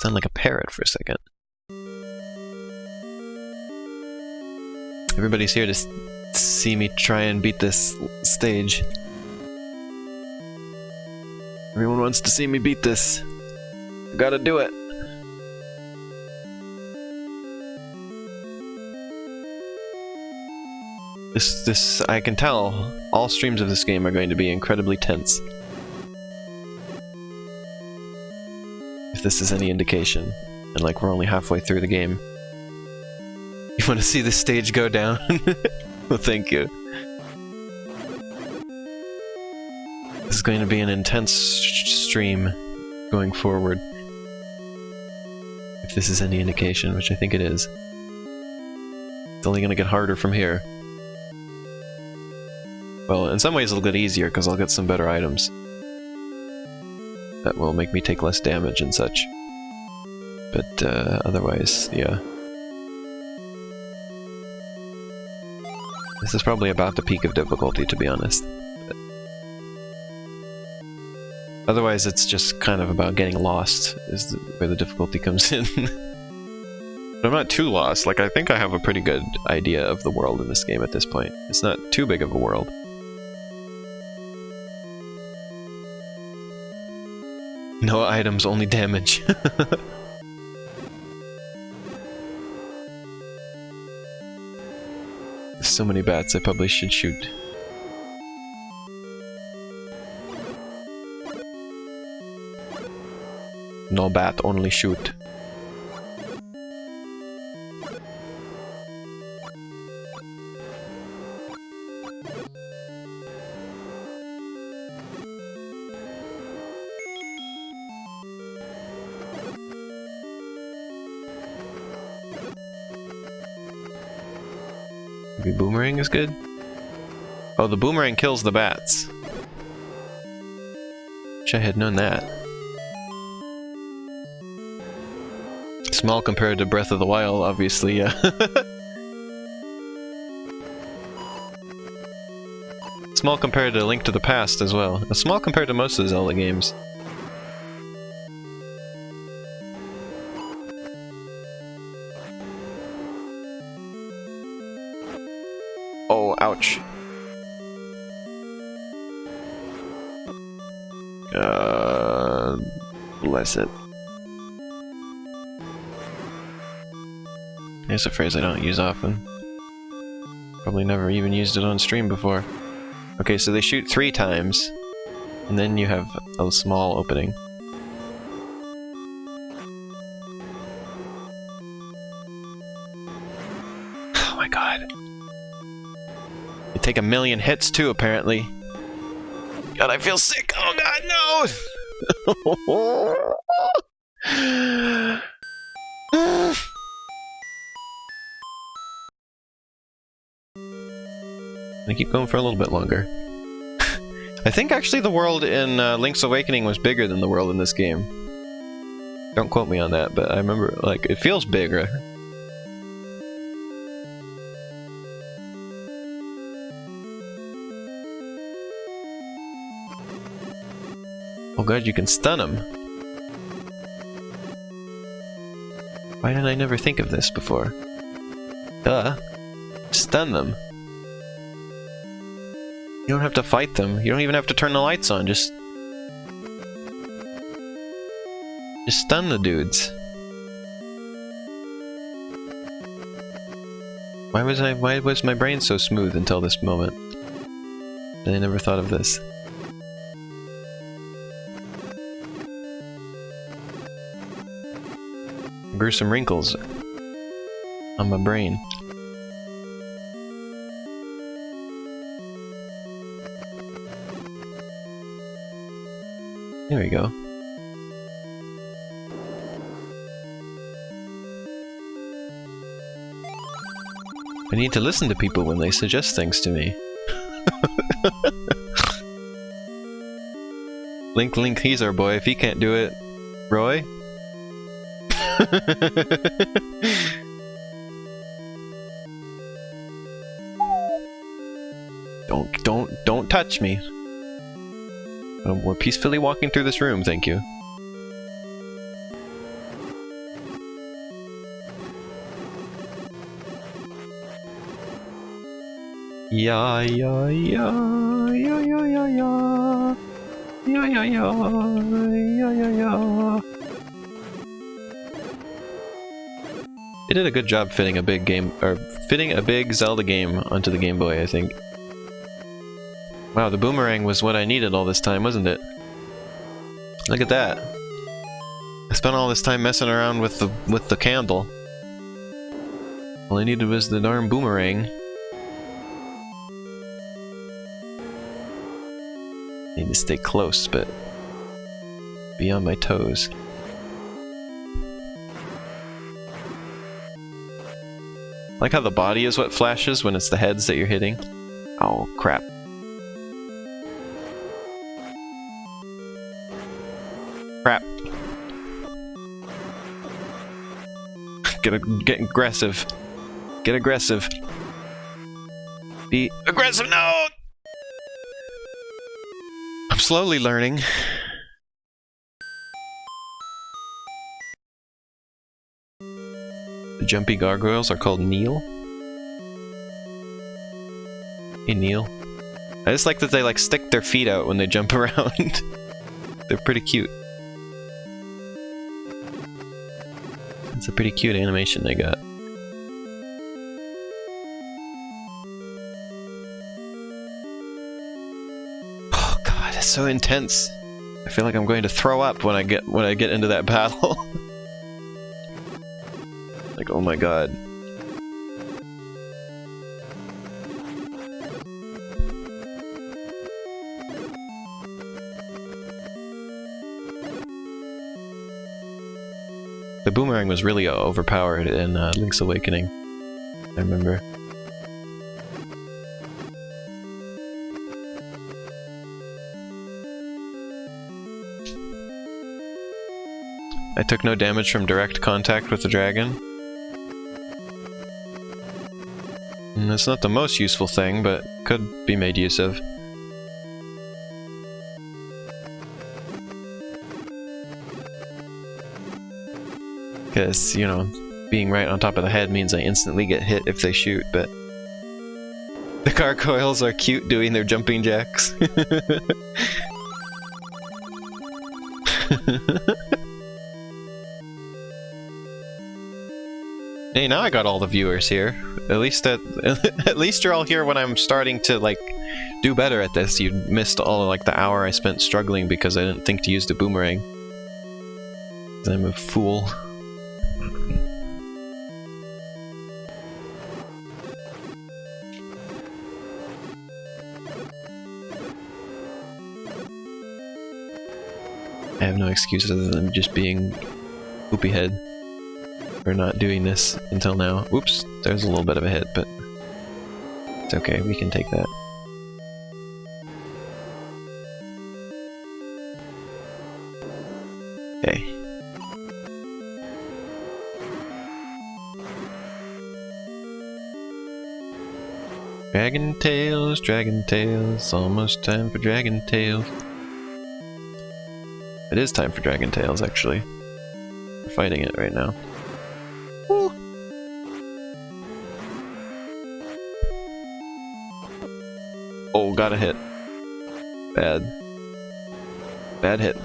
Sound like a parrot for a second. Everybody's here to see me try and beat this stage. Everyone wants to see me beat this. I gotta do it. I can tell all streams of this game are going to be incredibly tense. If this is any indication. And like we're only halfway through the game. You want to see this stage go down? Well, thank you. This is going to be an intense stream going forward. If this is any indication, which I think it is. It's only going to get harder from here. Well, in some ways it'll get easier because I'll get some better items. That will make me take less damage and such. But otherwise, yeah. This is probably about the peak of difficulty, to be honest. But otherwise, it's just kind of about getting lost, is where the difficulty comes in. But I'm not too lost. Like, I think I have a pretty good idea of the world in this game at this point. It's not too big of a world. No items, only damage. There's so many bats, I probably should shoot. No bat, only shoot. Maybe boomerang is good? Oh, the boomerang kills the bats. Wish I had known that. Small compared to Breath of the Wild, obviously, yeah. Small compared to Link to the Past as well. Small compared to most of the Zelda games. Oh, ouch. Bless it. It's a phrase I don't use often. Probably never even used it on stream before. Okay, so they shoot 3 times, and then you have a small opening. Oh my god. You take 1,000,000 hits too, apparently. God, I feel sick! Oh god, no! I keep going for a little bit longer. I think actually the world in Link's Awakening was bigger than the world in this game. Don't quote me on that, but I remember, like, it feels bigger. Oh god, you can stun him. Why did I never think of this before? Duh. Stun them. You don't have to fight them. You don't even have to turn the lights on. Just stun the dudes. Why was my brain so smooth until this moment? I never thought of this. Grew some wrinkles on my brain. There we go. I need to listen to people when they suggest things to me. Link, he's our boy. If he can't do it, Roy? Don't touch me. We're peacefully walking through this room, thank you. Yeah, yeah, yeah, yeah, yeah, yeah, yeah. Yeah, yeah, yeah, yeah, yeah, yeah. They did a good job fitting a big Zelda game onto the Game Boy, I think. Wow, the boomerang was what I needed all this time, wasn't it? Look at that. I spent all this time messing around with the candle. All I needed was the darn boomerang. Need to stay close, but be on my toes. Like how the body is what flashes when it's the heads that you're hitting. Oh, crap. Crap. Get aggressive. Get aggressive. Be aggressive, no! I'm slowly learning. The jumpy gargoyles are called Neil. Hey, Neil. I just like that they stick their feet out when they jump around. They're pretty cute. It's a pretty cute animation they got. Oh god, it's so intense. I feel like I'm going to throw up when I get into that battle. Like, oh my god. The boomerang was really overpowered in Link's Awakening, I remember. I took no damage from direct contact with the dragon. And it's not the most useful thing, but could be made use of. Because, you know, being right on top of the head means I instantly get hit if they shoot, but the gargoyles are cute doing their jumping jacks. Hey, now I got all the viewers here. At least you're all here when I'm starting to do better at this. You missed all of the hour I spent struggling because I didn't think to use the boomerang. 'Cause I'm a fool. I have no excuse other than just being poopy head for not doing this until now. Oops, there's a little bit of a hit, but it's okay, we can take that. Okay. Dragon Tales, almost time for Dragon Tales. It is time for Dragon Tales, actually. We're fighting it right now. Woo. Oh, got a hit. Bad. Bad hit.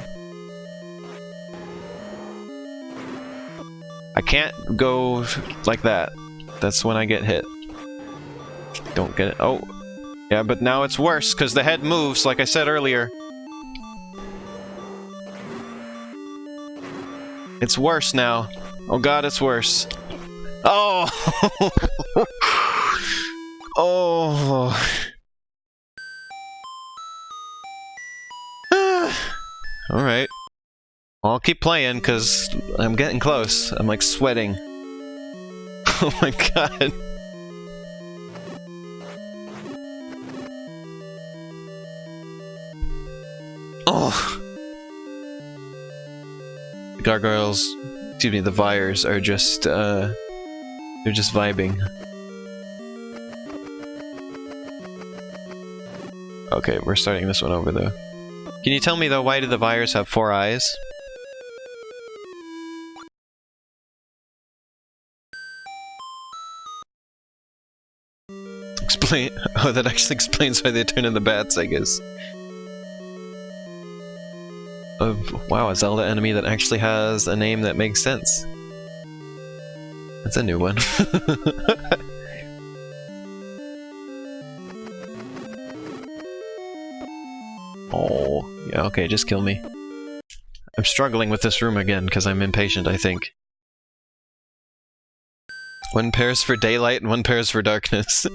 I can't go like that. That's when I get hit. Don't get it. Oh. Yeah, but now it's worse, because the head moves, like I said earlier. It's worse now. Oh god, it's worse. Oh! Oh! Alright. Well, I'll keep playing, because I'm getting close. I'm sweating. Oh my god. Oh! The gargoyles, excuse me, the Vyres are just, they're just vibing. Okay, we're starting this one over though. Can you tell me though, why do the Vyres have 4 eyes? Explain. Oh, that actually explains why they turn into bats, I guess. Oh, wow, a Zelda enemy that actually has a name that makes sense. That's a new one. Oh, yeah, okay, just kill me. I'm struggling with this room again because I'm impatient, I think. 1 pair's for daylight and 1 pair's for darkness.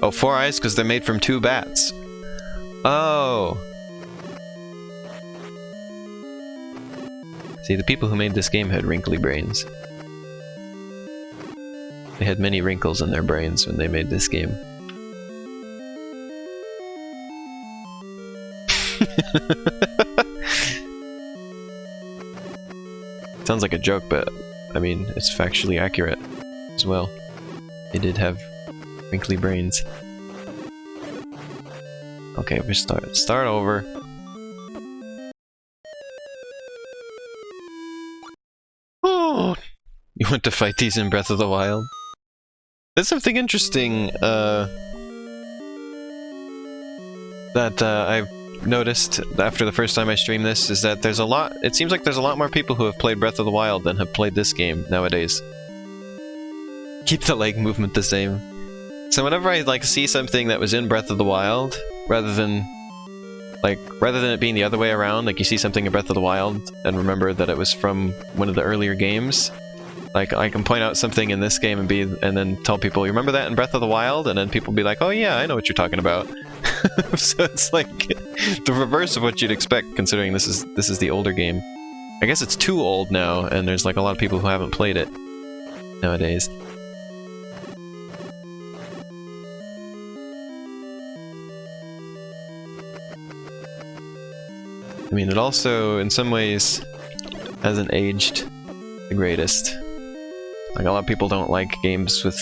Oh, 4 eyes because they're made from 2 bats. Oh! See, the people who made this game had wrinkly brains. They had many wrinkles in their brains when they made this game. Sounds like a joke, but I mean, it's factually accurate as well. They did have wrinkly brains. Okay, we start over. Oh, you want to fight these in Breath of the Wild? There's something interesting that I've noticed after the first time I streamed this, is that there's a lot, it seems like there's a lot more people who have played Breath of the Wild than have played this game nowadays. Keep the leg movement the same. So whenever I like see something that was in Breath of the Wild, rather than it being the other way around, like you see something in Breath of the Wild and remember that it was from one of the earlier games, like I can point out something in this game and then tell people, you remember that in Breath of the Wild? And then people be like, oh yeah, I know what you're talking about. So it's like the reverse of what you'd expect, considering this is the older game. I guess it's too old now, and there's like a lot of people who haven't played it nowadays. I mean, it also, in some ways, hasn't aged the greatest. Like, a lot of people don't like games with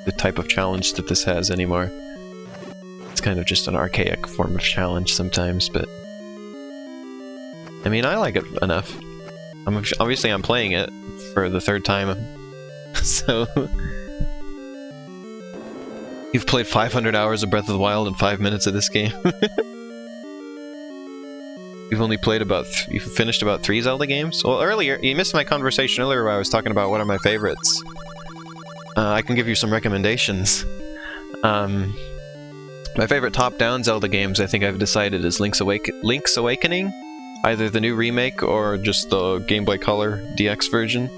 the type of challenge that this has anymore. It's kind of just an archaic form of challenge sometimes, but... I mean, I like it enough. Obviously, I'm playing it for the 3rd time, so... You've played 500 hours of Breath of the Wild in 5 minutes of this game. You've only played you've finished about 3 Zelda games? Well, earlier, you missed my conversation earlier where I was talking about what are my favorites. I can give you some recommendations. My favorite top-down Zelda games, I think I've decided, is Link's Awakening, either the new remake or just the Game Boy Color DX version.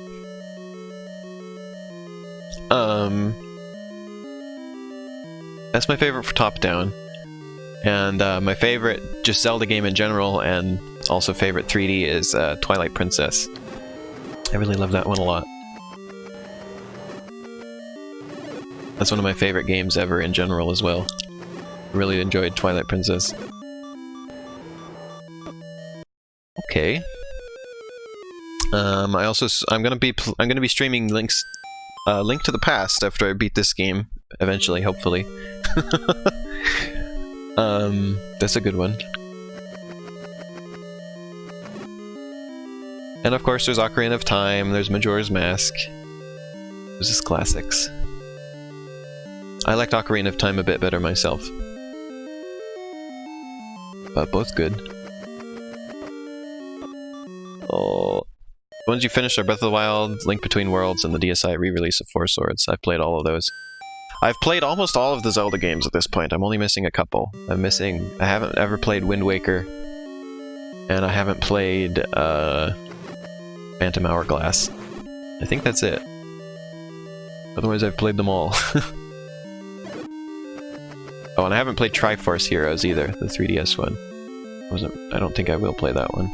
That's my favorite for top-down. And my favorite just Zelda game in general, and also favorite 3D, is Twilight Princess. I really love that one a lot. That's one of my favorite games ever in general as well. Really enjoyed Twilight Princess. Okay. I'm gonna be streaming Link to the Past after I beat this game eventually, hopefully. That's a good one. And of course there's Ocarina of Time, there's Majora's Mask. Those just classics. I liked Ocarina of Time a bit better myself. But both good. Oh. Once you finish are Breath of the Wild, Link Between Worlds, and the DSi re-release of Four Swords. I've played all of those. I've played almost all of the Zelda games at this point. I'm only missing a couple. I haven't ever played Wind Waker, and I haven't played Phantom Hourglass. I think that's it. Otherwise, I've played them all. Oh, and I haven't played Triforce Heroes either, the 3DS one. I don't think I will play that one.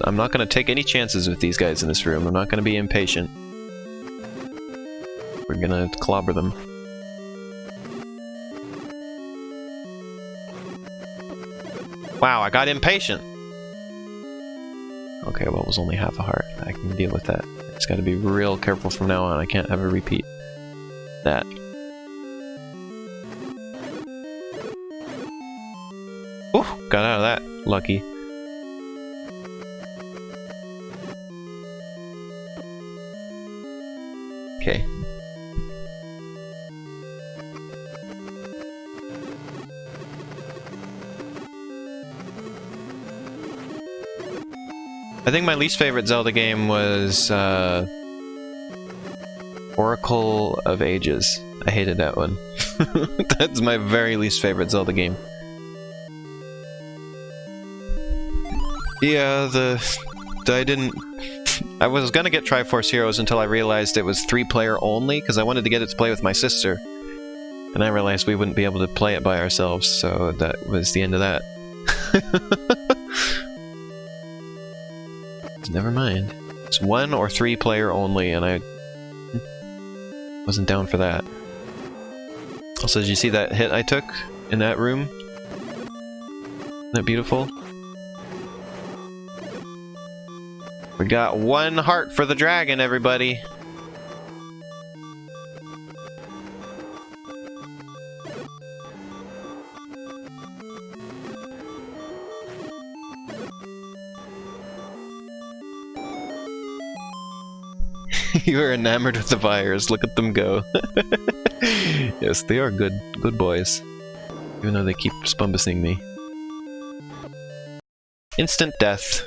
I'm not going to take any chances with these guys in this room. I'm not going to be impatient. We're going to clobber them. Wow, I got impatient! Okay, well, it was only half a heart. I can deal with that. I just gotta be real careful from now on. I can't have a repeat. That. Ooh, got out of that. Lucky. Okay. I think my least favorite Zelda game was Oracle of Ages. I hated that one. That's my very least favorite Zelda game. Yeah, I was gonna get Triforce Heroes until I realized it was 3-player only, because I wanted to get it to play with my sister. And I realized we wouldn't be able to play it by ourselves, so that was the end of that. Never mind. It's 1 or 3-player only, and I wasn't down for that. Also, did you see that hit I took in that room? Isn't that beautiful? We got 1 heart for the dragon, everybody! You are enamored with the fires. Look at them go. Yes, they are good boys. Even though they keep spumbusing me. Instant death.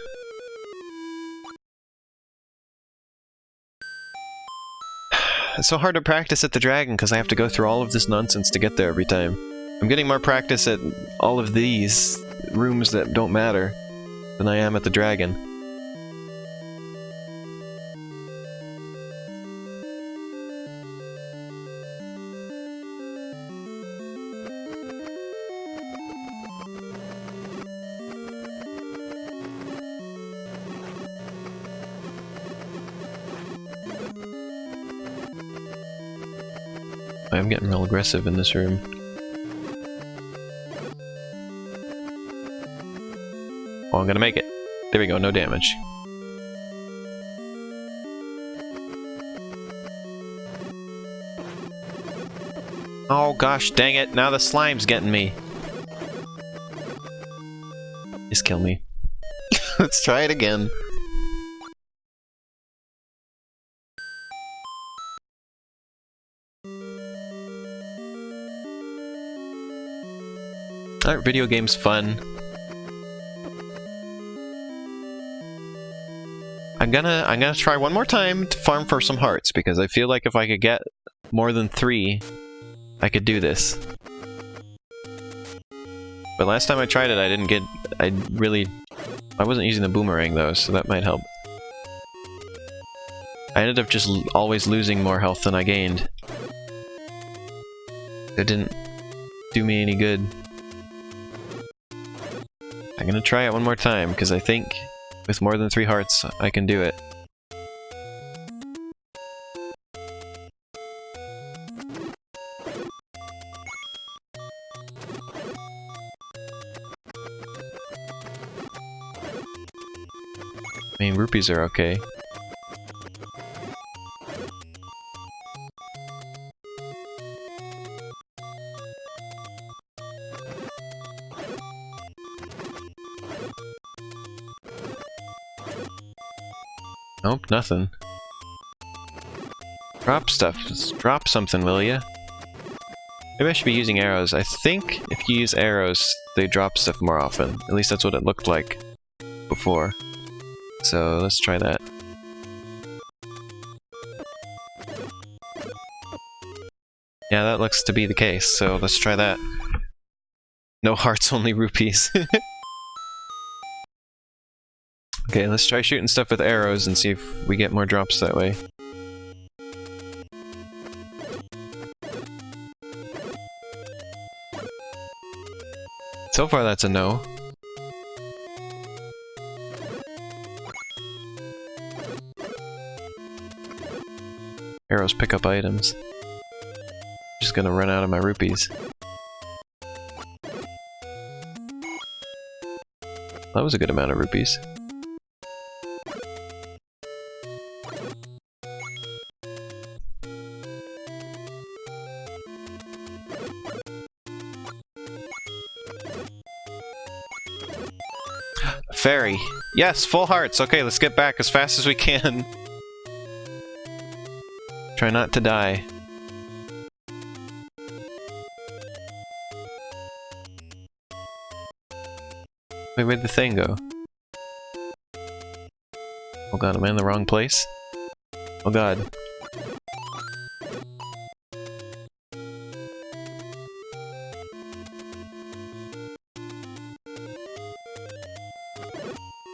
It's so hard to practice at the dragon because I have to go through all of this nonsense to get there every time. I'm getting more practice at all of these rooms that don't matter than I am at the dragon. I'm getting real aggressive in this room. Oh, I'm gonna make it. There we go, no damage. Oh gosh, dang it, now the slime's getting me. Just kill me. Let's try it again. Alright, video game's fun. I'm gonna try one more time to farm for some hearts, because I feel like if I could get more than 3, I could do this. But last time I tried it, I wasn't using the boomerang though, so that might help. I ended up just always losing more health than I gained. It didn't do me any good. I'm gonna try it one more time, because I think with more than 3 hearts, I can do it. I mean, rupees are okay. Nope, nothing. Drop stuff. Just drop something, will ya? Maybe I should be using arrows. I think if you use arrows, they drop stuff more often. At least that's what it looked like before. So let's try that. Yeah, that looks to be the case, so let's try that. No hearts, only rupees. Okay, let's try shooting stuff with arrows and see if we get more drops that way. So far that's a no. Arrows pick up items. Just gonna run out of my rupees. That was a good amount of rupees. Fairy. Yes, full hearts. Okay, let's get back as fast as we can. Try not to die. Wait, where'd the thing go? Oh god, am I in the wrong place? Oh god.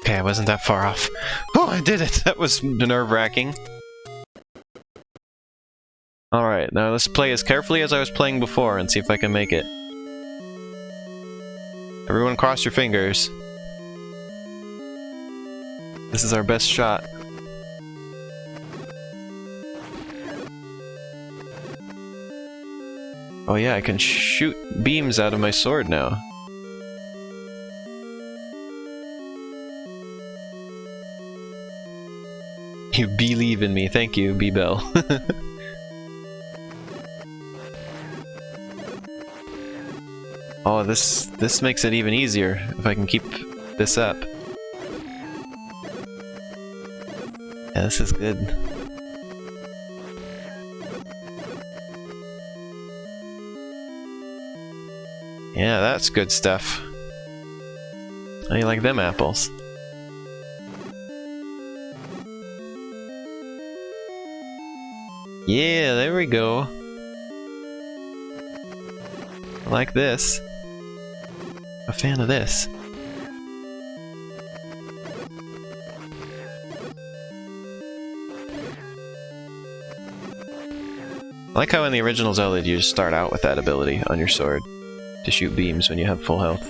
Okay, I wasn't that far off. Oh, I did it! That was nerve-wracking. Alright, now let's play as carefully as I was playing before and see if I can make it. Everyone cross your fingers. This is our best shot. Oh yeah, I can shoot beams out of my sword now. You believe in me. Thank you, B-Bell. Oh, this makes it even easier if I can keep this up. Yeah, this is good. Yeah, that's good stuff. How do you like them apples? Yeah, there we go. I like this. A fan of this. I like how in the original Zelda you just start out with that ability on your sword to shoot beams when you have full health.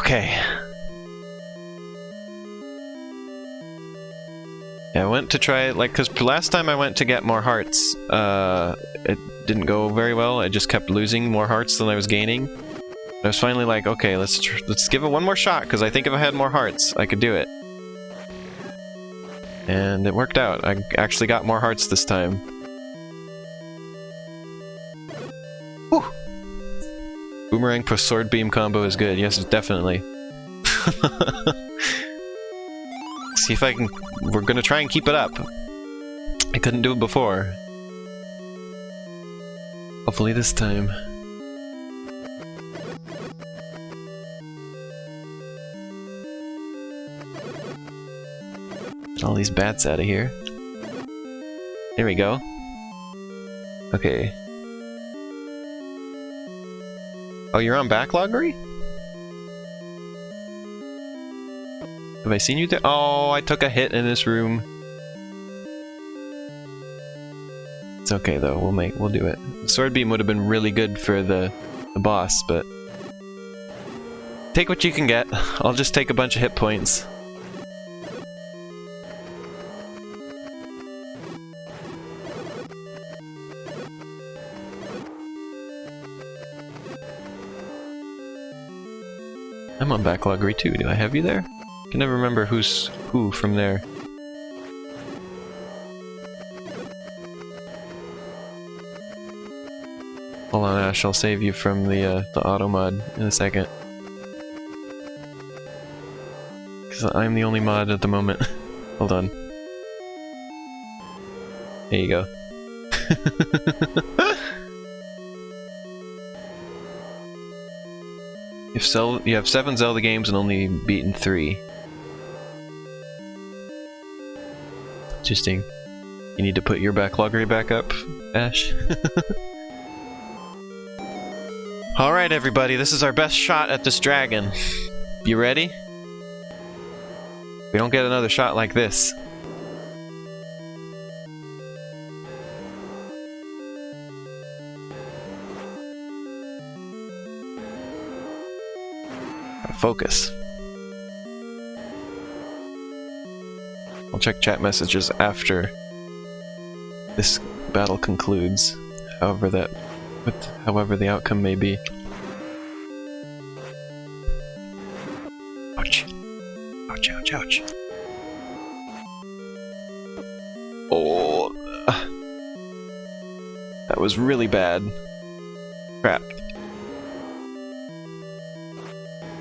Okay. Yeah, I went to try, like, cause last time I went to get more hearts, it didn't go very well. I just kept losing more hearts than I was gaining. I was finally like, okay, let's give it one more shot, because I think if I had more hearts, I could do it. And it worked out. I actually got more hearts this time. Whew. Boomerang plus sword beam combo is good. Yes, definitely. See if I can... We're gonna try and keep it up. I couldn't do it before. Hopefully this time. Get all these bats out of here. There we go. Okay. Oh, you're on backloggery? Have I seen you there? Oh, I took a hit in this room. It's okay though, we'll do it. The sword beam would have been really good for the boss, but... Take what you can get. I'll just take a bunch of hit points. I'm on backloggery too, do I have you there? I can never remember who's who from there. Hold on, Ash, I'll save you from the auto mod in a second. Because I'm the only mod at the moment. Hold on. There you go. You have 7 Zelda games and only beaten 3. Interesting. You need to put your backloggery back up, Ash? Alright everybody, this is our best shot at this dragon. You ready? We don't get another shot like this. Focus. I'll check chat messages after this battle concludes, however the outcome may be. Ouch. Oh. That was really bad. Crap.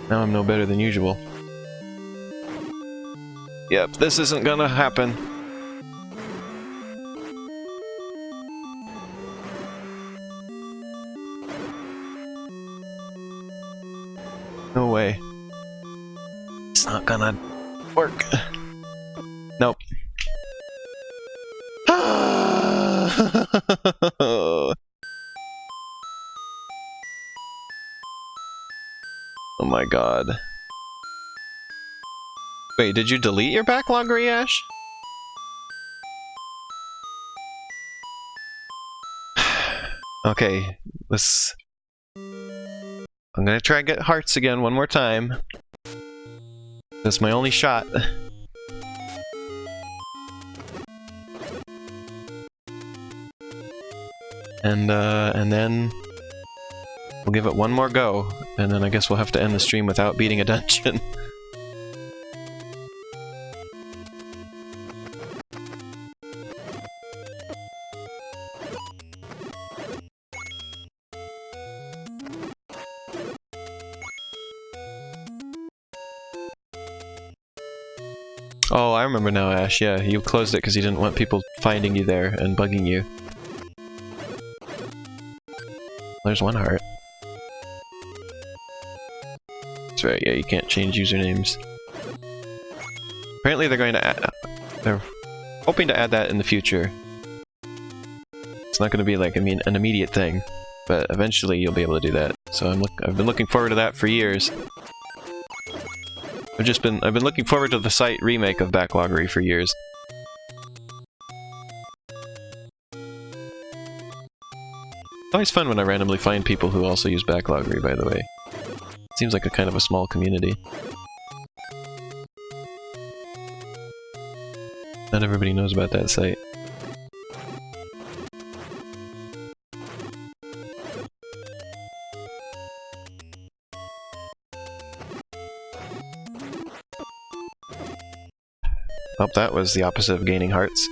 Now I'm no better than usual. Yep, this isn't gonna happen. No way. It's not gonna work. Nope. Oh my god. Wait, did you delete your backlog, Rayash? Okay, let's... I'm gonna try and get hearts again one more time. That's my only shot. And then... we'll give it one more go, and then I guess we'll have to end the stream without beating a dungeon. Oh, I remember now, Ash. Yeah, you closed it because you didn't want people finding you there and bugging you. There's one heart. That's right, yeah, you can't change usernames. Apparently they're going to add... they're hoping to add that in the future. It's not going to be like, an immediate thing, but eventually you'll be able to do that. So I've been looking forward to that for years. I've been looking forward to the site remake of Backloggery for years. It's always fun when I randomly find people who also use Backloggery, by the way. Seems like a kind of a small community. Not everybody knows about that site. Oh, that was the opposite of gaining hearts.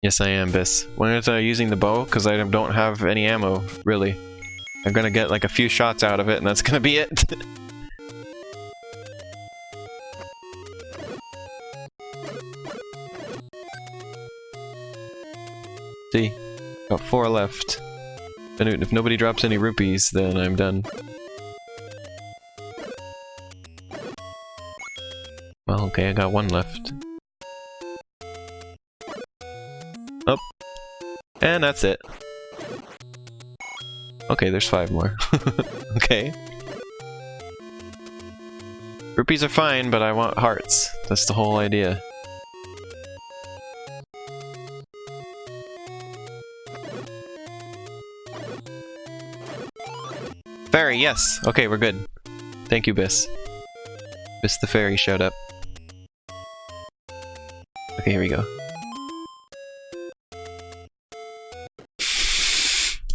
Yes, I am, Biss. When is using the bow? Because I don't have any ammo, really. I'm gonna get like a few shots out of it, and that's gonna be it. See? Got 4 left. And if nobody drops any rupees, then I'm done. Well, okay, I got 1 left. Oh. And that's it. Okay, there's 5 more. Okay. Rupees are fine, but I want hearts. That's the whole idea. Fairy, yes! Okay, we're good. Thank you, Biss. Biss the fairy showed up. Okay, here we go.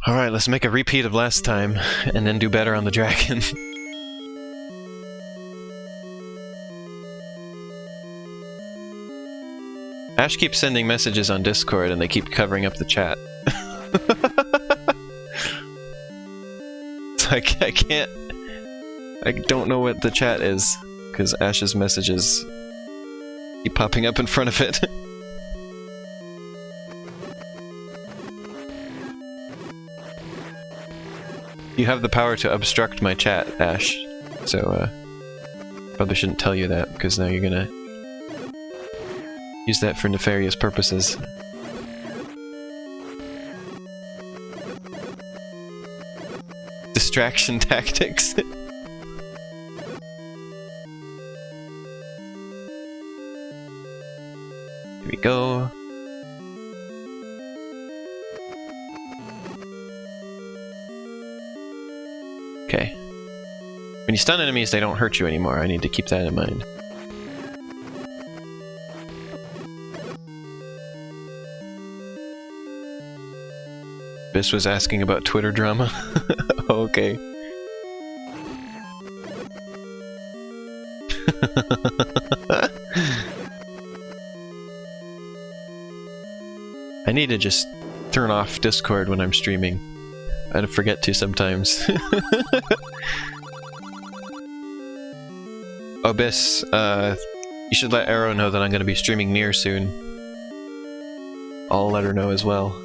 Alright, let's make a repeat of last time, and then do better on the dragon. Ash keeps sending messages on Discord, and they keep covering up the chat. So I can't... I don't know what the chat is, because Ash's messages keep popping up in front of it. You have the power to obstruct my chat, Ash. So, probably shouldn't tell you that, because now you're gonna use that for nefarious purposes. Distraction tactics. Here we go. Okay. When you stun enemies, they don't hurt you anymore. I need to keep that in mind. Biss was asking about Twitter drama. Okay. I need to just turn off Discord when I'm streaming. I forget to sometimes. Abyss, you should let Arrow know that I'm going to be streaming Nier soon. I'll let her know as well.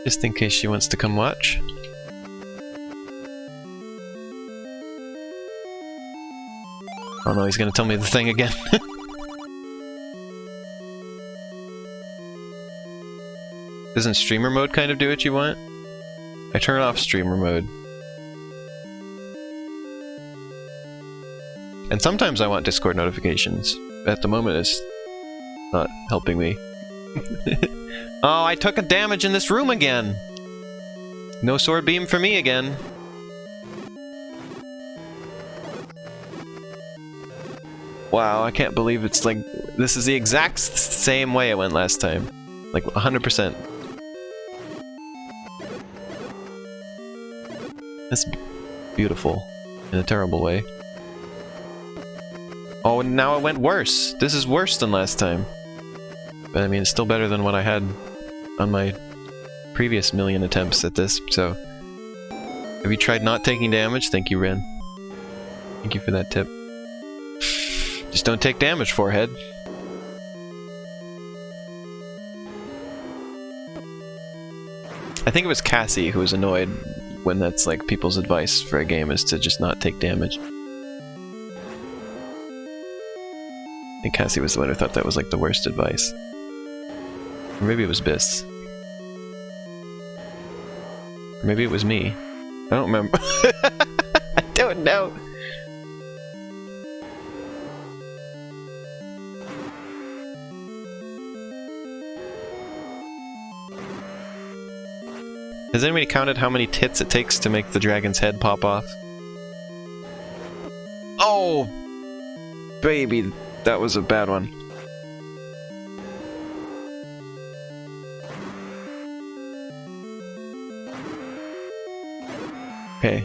Just in case she wants to come watch. Oh no, he's gonna tell me the thing again. Doesn't streamer mode kind of do what you want? I turn off streamer mode. And sometimes I want Discord notifications. At the moment it's not helping me. Oh, I took a damage in this room again! No sword beam for me again. Wow, I can't believe it's like... This is the exact same way it went last time. Like, 100%. That's beautiful. In a terrible way. Oh, and now it went worse! This is worse than last time. But I mean, it's still better than what I had on my previous million attempts at this, so... Have you tried not taking damage? Thank you, Ren. Thank you for that tip. Just don't take damage, forehead. I think it was Cassie who was annoyed when that's like people's advice for a game is to just not take damage. I think Cassie was the one who thought that was like the worst advice. Or maybe it was Biss. Or maybe it was me. I don't remember. I don't know. Has anybody counted how many tits it takes to make the dragon's head pop off? Oh! Baby, that was a bad one. Okay.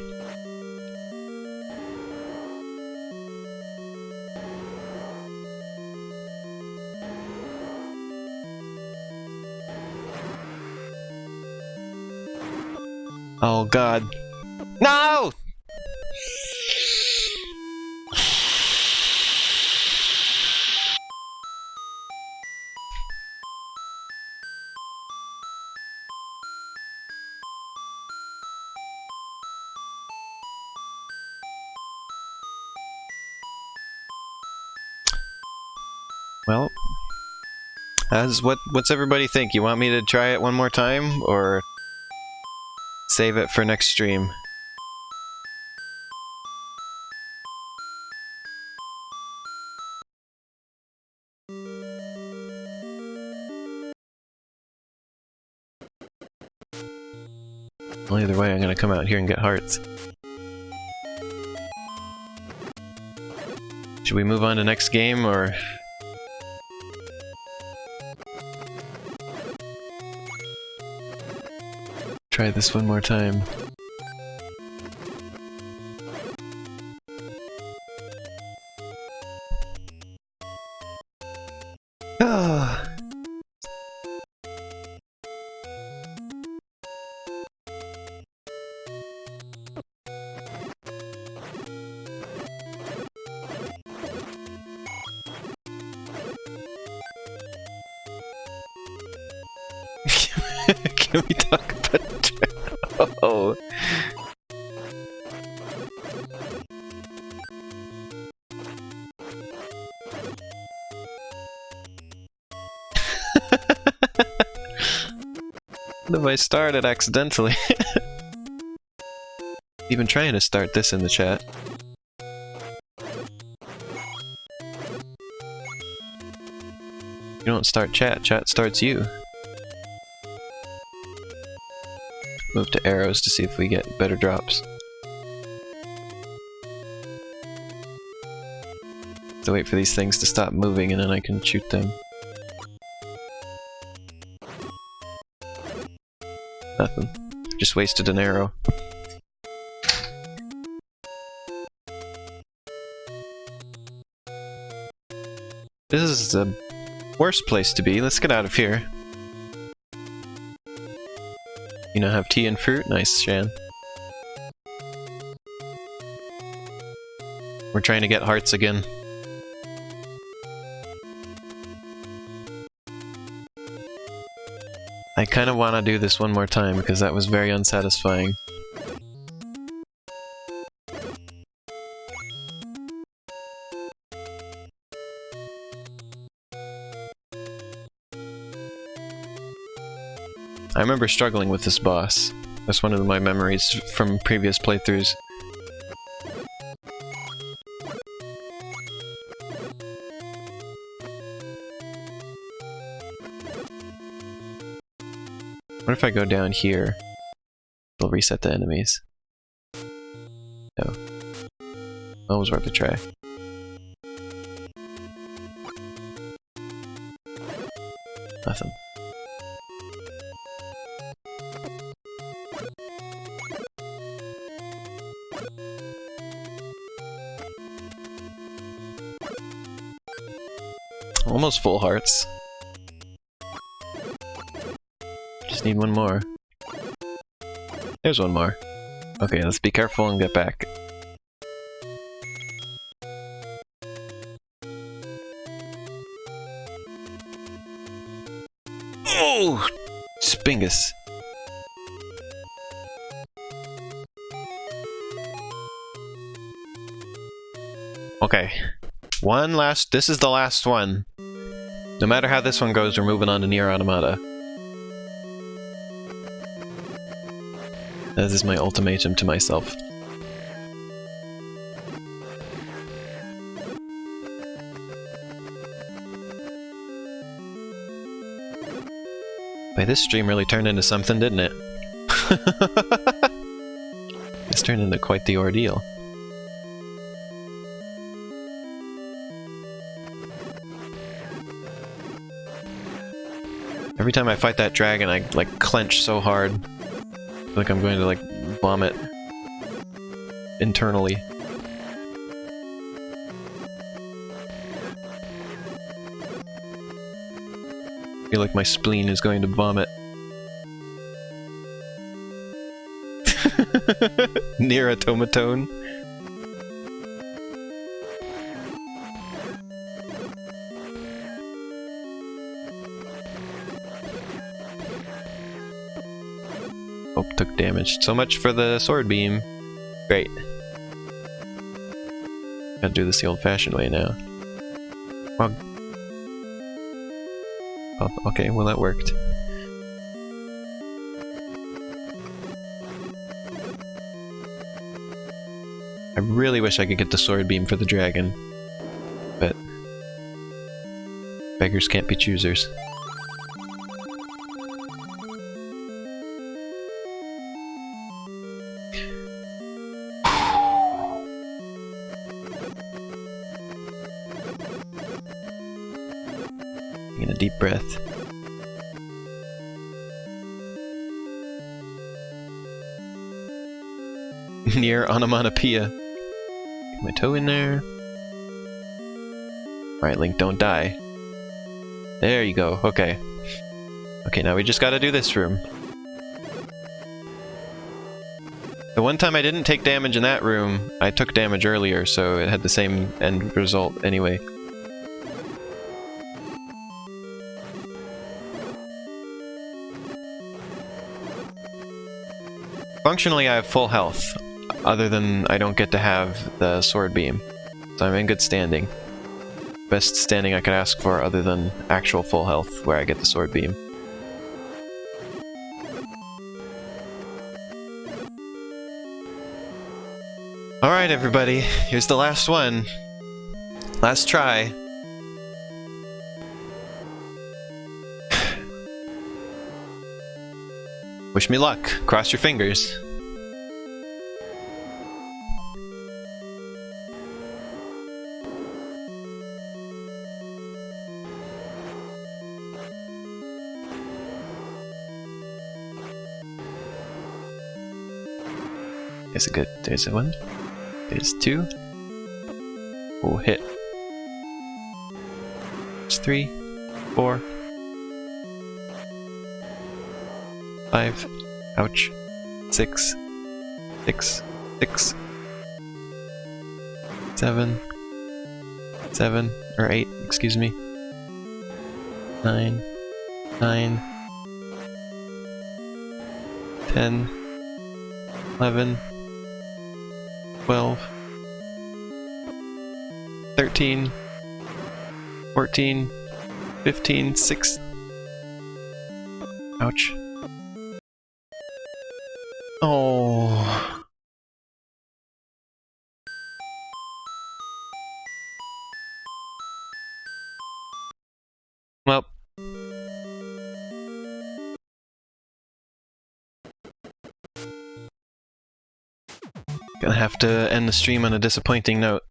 Oh god. No! Well, what's everybody think? You want me to try it one more time, or save it for next stream? Well, either way, I'm gonna come out here and get hearts. Should we move on to next game, or... try this one more time? Ah. Can we talk about the oh. What if I started accidentally? Even trying to start this in the chat. You don't start chat, chat starts you. Move to arrows to see if we get better drops. To wait for these things to stop moving and then I can shoot them. Nothing. Just wasted an arrow. This is the worst place to be. Let's get out of here. You now have tea and fruit. Nice, Shan. We're trying to get hearts again. I kind of want to do this one more time because that was very unsatisfying. I remember struggling with this boss. That's one of my memories from previous playthroughs. What if I go down here? It'll reset the enemies. No. That was worth a try. Nothing. Almost full hearts. Just need one more. There's one more. Okay, let's be careful and get back. Oh! Spingus. Okay. One last... This is the last one. No matter how this one goes, we're moving on to Nier Automata. That is my ultimatum to myself. Boy, this stream really turned into something, didn't it? This turned into quite the ordeal. Every time I fight that dragon, I like clench so hard. I feel like I'm going to like vomit internally. I feel like my spleen is going to vomit. Near automaton. Oh, took damage. So much for the sword beam. Great. Gotta do this the old-fashioned way now. Oh. Oh, okay, well that worked. I really wish I could get the sword beam for the dragon, but beggars can't be choosers. Taking a deep breath. Near onomatopoeia. Get my toe in there. Alright, Link, don't die. There you go, okay. Okay, now we just gotta do this room. The one time I didn't take damage in that room, I took damage earlier, so it had the same end result anyway. Functionally, I have full health, other than I don't get to have the sword beam. So I'm in good standing. Best standing I could ask for other than actual full health, where I get the sword beam. Alright everybody, here's the last one. Last try. Wish me luck. Cross your fingers. There's a good. There's a one. There's two. Oh, hit. There's 3, 4, 5. Ouch. 6, 6, 6, 7, 7 or 8. Excuse me. 9, 9, 10, 11, 12, 13, 14, 15, 6. Ouch. Oh. Well. Gonna have to end the stream on a disappointing note.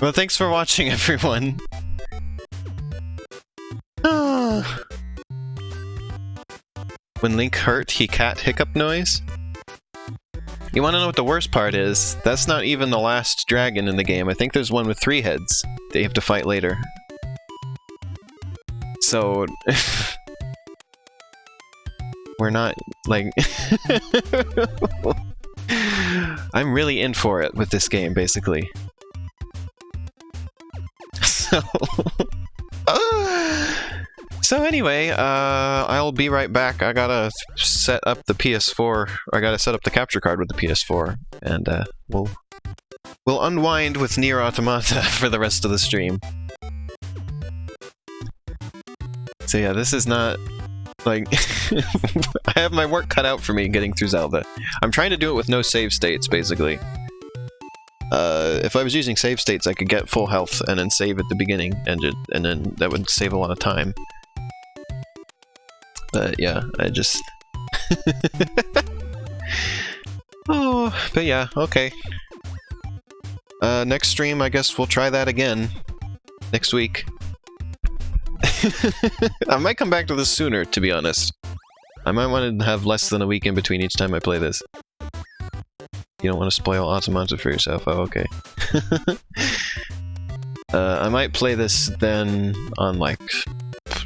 Well, thanks for watching, everyone. When Link hurt, he cat hiccup noise. You wanna know what the worst part is? That's not even the last dragon in the game. I think there's one with 3 heads that you have to fight later. So... we're not, like... I'm really in for it with this game, basically. So anyway, I'll be right back. I gotta set up the PS4. I gotta set up the capture card with the PS4, and we'll unwind with Nier Automata for the rest of the stream. So yeah, this is not like I have my work cut out for me getting through Zelda. I'm trying to do it with no save states, basically. If I was using save states, I could get full health and then save at the beginning, and then that would save a lot of time. But yeah, I just... Oh, but yeah, okay. Next stream, I guess we'll try that again. Next week. I might come back to this sooner, to be honest. I might want to have less than a week in between each time I play this. You don't want to spoil Automata for yourself? Oh, okay. I might play this then on, like,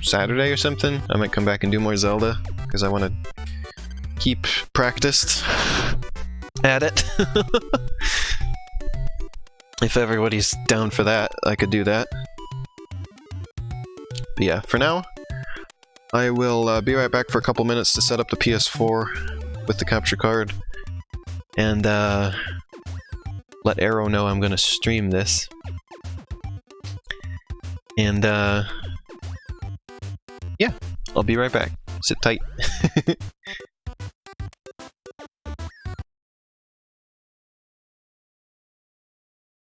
Saturday or something. I might come back and do more Zelda, because I want to keep practiced at it. If everybody's down for that, I could do that. But yeah, for now, I will be right back for a couple minutes to set up the PS4 with the capture card, and let Arrow know I'm gonna stream this. And yeah, I'll be right back. Sit tight.